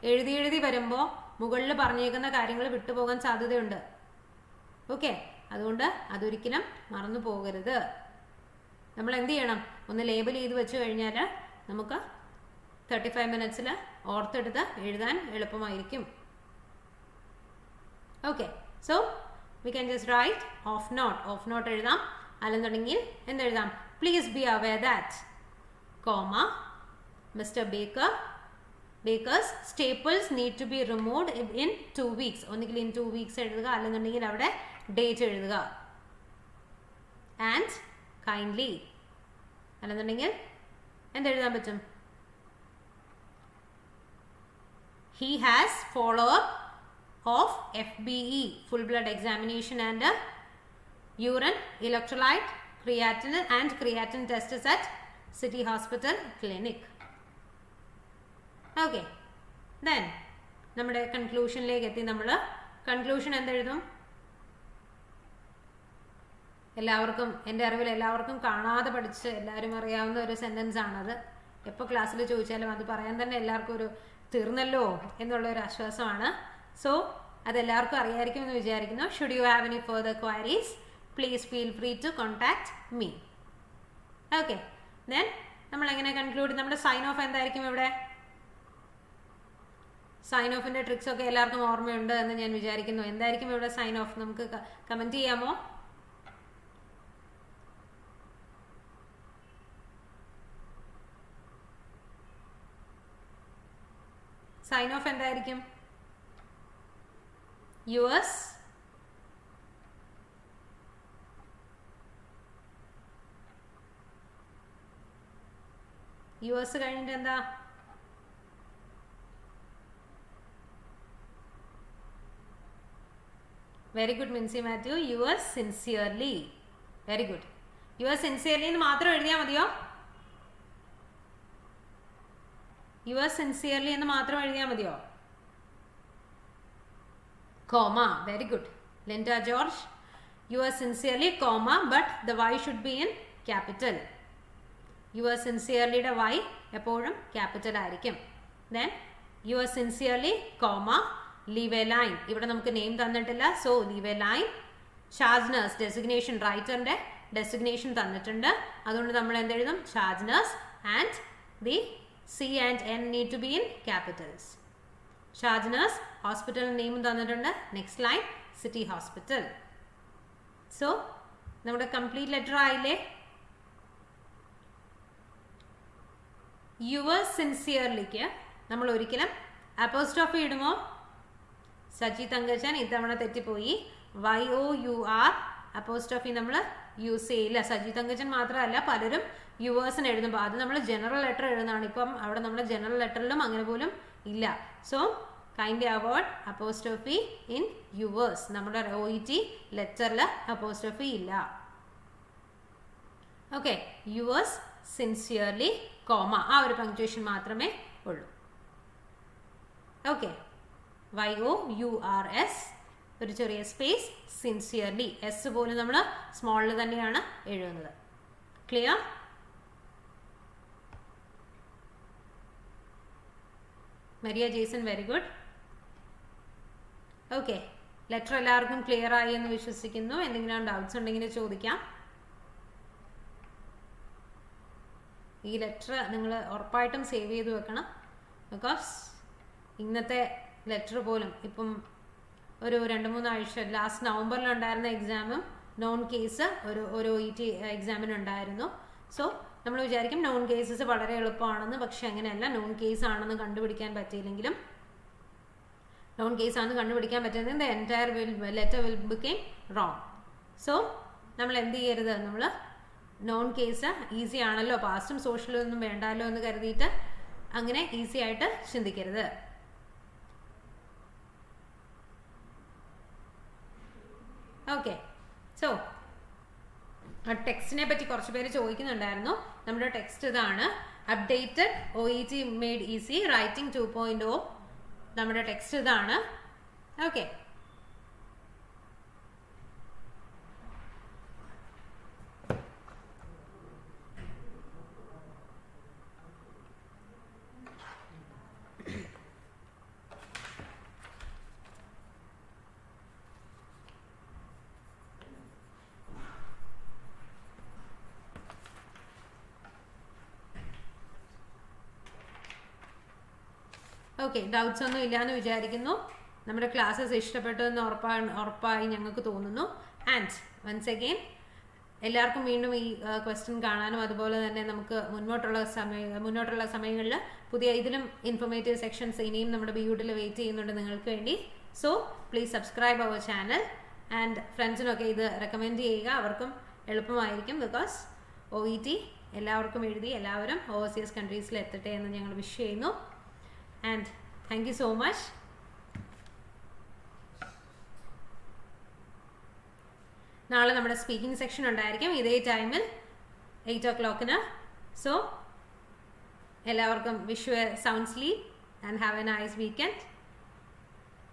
എഴുതി വരുമ്പോൾ മുകളിൽ പറഞ്ഞേക്കുന്ന കാര്യങ്ങൾ വിട്ടുപോകാൻ സാധ്യതയുണ്ട്. ഓക്കെ, അതുകൊണ്ട് അതൊരിക്കലും മറന്നു പോകരുത്. നമ്മൾ എന്ത് ചെയ്യണം? ഒന്ന് ലേബൽ ചെയ്ത് വെച്ച് കഴിഞ്ഞാൽ നമുക്ക് 35 മിനിറ്റ്സിൽ ഓർത്തെടുത്ത് എഴുതാൻ എളുപ്പമായിരിക്കും. Okay, so we can just write off note എഴുതാം, അല്ലെന്നുണ്ടെങ്കിൽ എന്തെഴുതാം? Please be aware that comma Mr. Baker's staples need to be removed in 2 weeks. ഒന്നുകിൽ in 2 weeks എഴുതുക, അല്ലെന്നുണ്ടെങ്കിൽ അവിടെ ഡേറ്റ് എഴുതുക. ആൻഡ് കൈൻഡ്ലി, അല്ലെന്നുണ്ടെങ്കിൽ എന്തെഴുതാൻ പറ്റും? he has follow up of FBE, full blood examination, and urine electrolyte, creatinine tests at City Hospital Clinic. Okay, then നമ്മുടെ കൺക്ലൂഷനിലേക്ക് എത്തി. നമ്മൾ കൺക്ലൂഷൻ എന്തെഴുതും? എല്ലാവർക്കും, എൻ്റെ അറിവിൽ എല്ലാവർക്കും കാണാതെ പഠിച്ച് എല്ലാവരും അറിയാവുന്ന ഒരു സെൻറ്റൻസ് ആണത്. എപ്പോൾ ക്ലാസ്സിൽ ചോദിച്ചാലും അത് പറയാൻ തന്നെ എല്ലാവർക്കും ഒരു തീർന്നല്ലോ എന്നുള്ളൊരു ആശ്വാസമാണ്. സോ അതെല്ലാവർക്കും അറിയാമായിരിക്കും എന്ന് വിചാരിക്കുന്നു. Should you have any further queries, please feel free to contact me. Okay, then നമ്മൾ എങ്ങനെ കൺക്ലൂഡ്? നമ്മുടെ സൈൻ ഓഫ് എന്തായിരിക്കും ഇവിടെ? സൈൻ ഓഫിന്റെ ട്രിക്സ് ഒക്കെ എല്ലാവർക്കും ഓർമ്മയുണ്ട് എന്ന് ഞാൻ വിചാരിക്കുന്നു. എന്തായിരിക്കും ഇവിടെ സൈൻ ഓഫ്? നമുക്ക് കമന്റ് ചെയ്യാമോ? സൈൻ ഓഫ് എന്തായിരിക്കും? യുഎസ് കഴിഞ്ഞിട്ട് എന്താ? Very good Mincy Mathew. US sincerely. Very good. US sincerely എന്ന് മാത്രം എഴുതിയാൽ മതിയോ? യുഎസ് സിൻസിയർലി എന്ന് മാത്രം എഴുതിയാൽ മതിയോ? Comma. Very good Linda George. Yours sincerely comma, but the Y should be in capital. Yours സിൻസിയർലിയുടെ വൈ എപ്പോഴും ക്യാപിറ്റൽ ആയിരിക്കും. Then yours sincerely comma, leave a line. ഇവിടെ നമുക്ക് നെയിം തന്നിട്ടില്ല, so leave a line. Charge nurse designation, റൈറ്ററിന്റെ designation തന്നിട്ടുണ്ട്, അതുകൊണ്ട് നമ്മൾ എന്തെഴുതും? Charge nurse. And the C and N need to be in capitals. Charge nurse, hospital name തന്നിട്ടുണ്ട്. Next line city hospital. So നമ്മുടെ കംപ്ലീറ്റ് ലെറ്റർ ആയില്ലേ? Yours സിൻസിയർലിക്ക് നമ്മൾ ഒരിക്കലും അപ്പോസ്ട്രോഫി ഇടുമോ? സജി തങ്കച്ചൻ ഇത്തവണ തെറ്റിപ്പോയി. YOUR അപ്പോസ്ട്രോഫി നമ്മൾ യൂസ് ചെയ്യില്ല. സജി തങ്കച്ചൻ മാത്രമല്ല, പലരും യുവേഴ്സിന് എഴുതുമ്പോൾ അത് നമ്മൾ ജനറൽ ലെറ്റർ എഴുതുന്നതാണ്. ഇപ്പം അവിടെ നമ്മൾ ജനറൽ ലെറ്ററിലും അങ്ങനെ പോലും ഇല്ല. So kindly avoid apostrophe in yours. നമ്മുടെ OET ലെറ്ററിൽ apostrophe ഇല്ല. ഓക്കെ, yours sincerely, കോമ, ആ ഒരു പങ്ക്ച്വേഷൻ മാത്രമേ ഉള്ളൂ. ഓക്കെ, YOURS, ഒരു ചെറിയ സ്പേസ്, സിൻസിയർലി, എസ് പോലും നമ്മൾ സ്മോളിൽ തന്നെയാണ് എഴുതുന്നത്. Clear? Maria Jason, very good. Okay, letter എല്ലാവർക്കും ക്ലിയർ ആയി എന്ന് വിശ്വസിക്കുന്നു. എന്തെങ്കിലും ഡൗട്ട്സ് ഉണ്ടെങ്കിൽ ചോദിക്കാം. ഈ ലെറ്റർ നിങ്ങൾ ഉറപ്പായിട്ടും സേവ് ചെയ്ത് വെക്കണം. ബിക്കോസ് ഇന്നത്തെ ലെറ്റർ പോലും ഇപ്പം ഒരു 2-3 ആഴ്ച, ലാസ്റ്റ് നവംബറിലുണ്ടായിരുന്ന എക്സാമും നോൺ കേസ് ഒരു OET എക്സാമിനുണ്ടായിരുന്നു. സോ നമ്മൾ വിചാരിക്കും നോൺ കേസസ് വളരെ എളുപ്പമാണെന്ന്. പക്ഷെ അങ്ങനെയല്ല. നോൺ കേസ് ആണെന്ന് കണ്ടുപിടിക്കാൻ പറ്റിയില്ലെങ്കിലും, നോൺ കേസ് ആണെന്ന് കണ്ടുപിടിക്കാൻ പറ്റുന്നത് the entire letter will became wrong. So നമ്മൾ എന്ത് ചെയ്യരുത്, നമ്മൾ നോൺ കേസ് ഈസി ആണല്ലോ, പാസ്റ്റും സോഷ്യലും ഒന്നും വേണ്ടാലോ എന്ന് കരുതിയിട്ട് അങ്ങനെ ഈസി ആയിട്ട് ചിന്തിക്കരുത്. ഓക്കെ, സോ ടെക്സ്റ്റിനെ പറ്റി കുറച്ച് പേര് ചോദിക്കുന്നുണ്ടായിരുന്നു. നമ്മുടെ ടെക്സ്റ്റ് ഇതാണ്. Updated OET made easy writing 2.0. നമ്മുടെ ടെക്സ്റ്റ് ഇതാണ്. ഓക്കെ, ഓക്കെ, ഡൗട്ട്സ് ഒന്നും ഇല്ലയെന്ന് വിചാരിക്കുന്നു. നമ്മുടെ ക്ലാസ്സസ് ഇഷ്ടപ്പെട്ടു എന്ന് ഉറപ്പായി ഞങ്ങൾക്ക് തോന്നുന്നു. ആൻഡ് വൺസ് അഗെയിൻ എല്ലാവർക്കും വീണ്ടും ഈ ക്വസ്റ്റ്യൻ കാണാനും അതുപോലെ തന്നെ നമുക്ക് മുന്നോട്ടുള്ള സമയങ്ങളിൽ പുതിയ ഇതിലും ഇൻഫോർമേറ്റീവ് സെക്ഷൻസ് ഇനിയും നമ്മുടെ B-GHUD വെയിറ്റ് ചെയ്യുന്നുണ്ട് നിങ്ങൾക്ക് വേണ്ടി. So please subscribe our channel and ഫ്രണ്ട്സിനൊക്കെ ഇത് റെക്കമെൻഡ് ചെയ്യുക. അവർക്കും എളുപ്പമായിരിക്കും. ബിക്കോസ് OET എല്ലാവർക്കും എഴുതി എല്ലാവരും ഓവർസീസ് കൺട്രീസിൽ എത്തട്ടെ എന്ന് ഞങ്ങൾ വിഷ് ചെയ്യുന്നു. And thank you so much. നാളെ നമ്മുടെ സ്പീക്കിംഗ് സെക്ഷൻ ഉണ്ടായിരിക്കും ഇതേ ടൈമിൽ 8 o'clock. സോ എല്ലാവർക്കും wish you A sound sleep and have A nice weekend.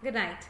Good night.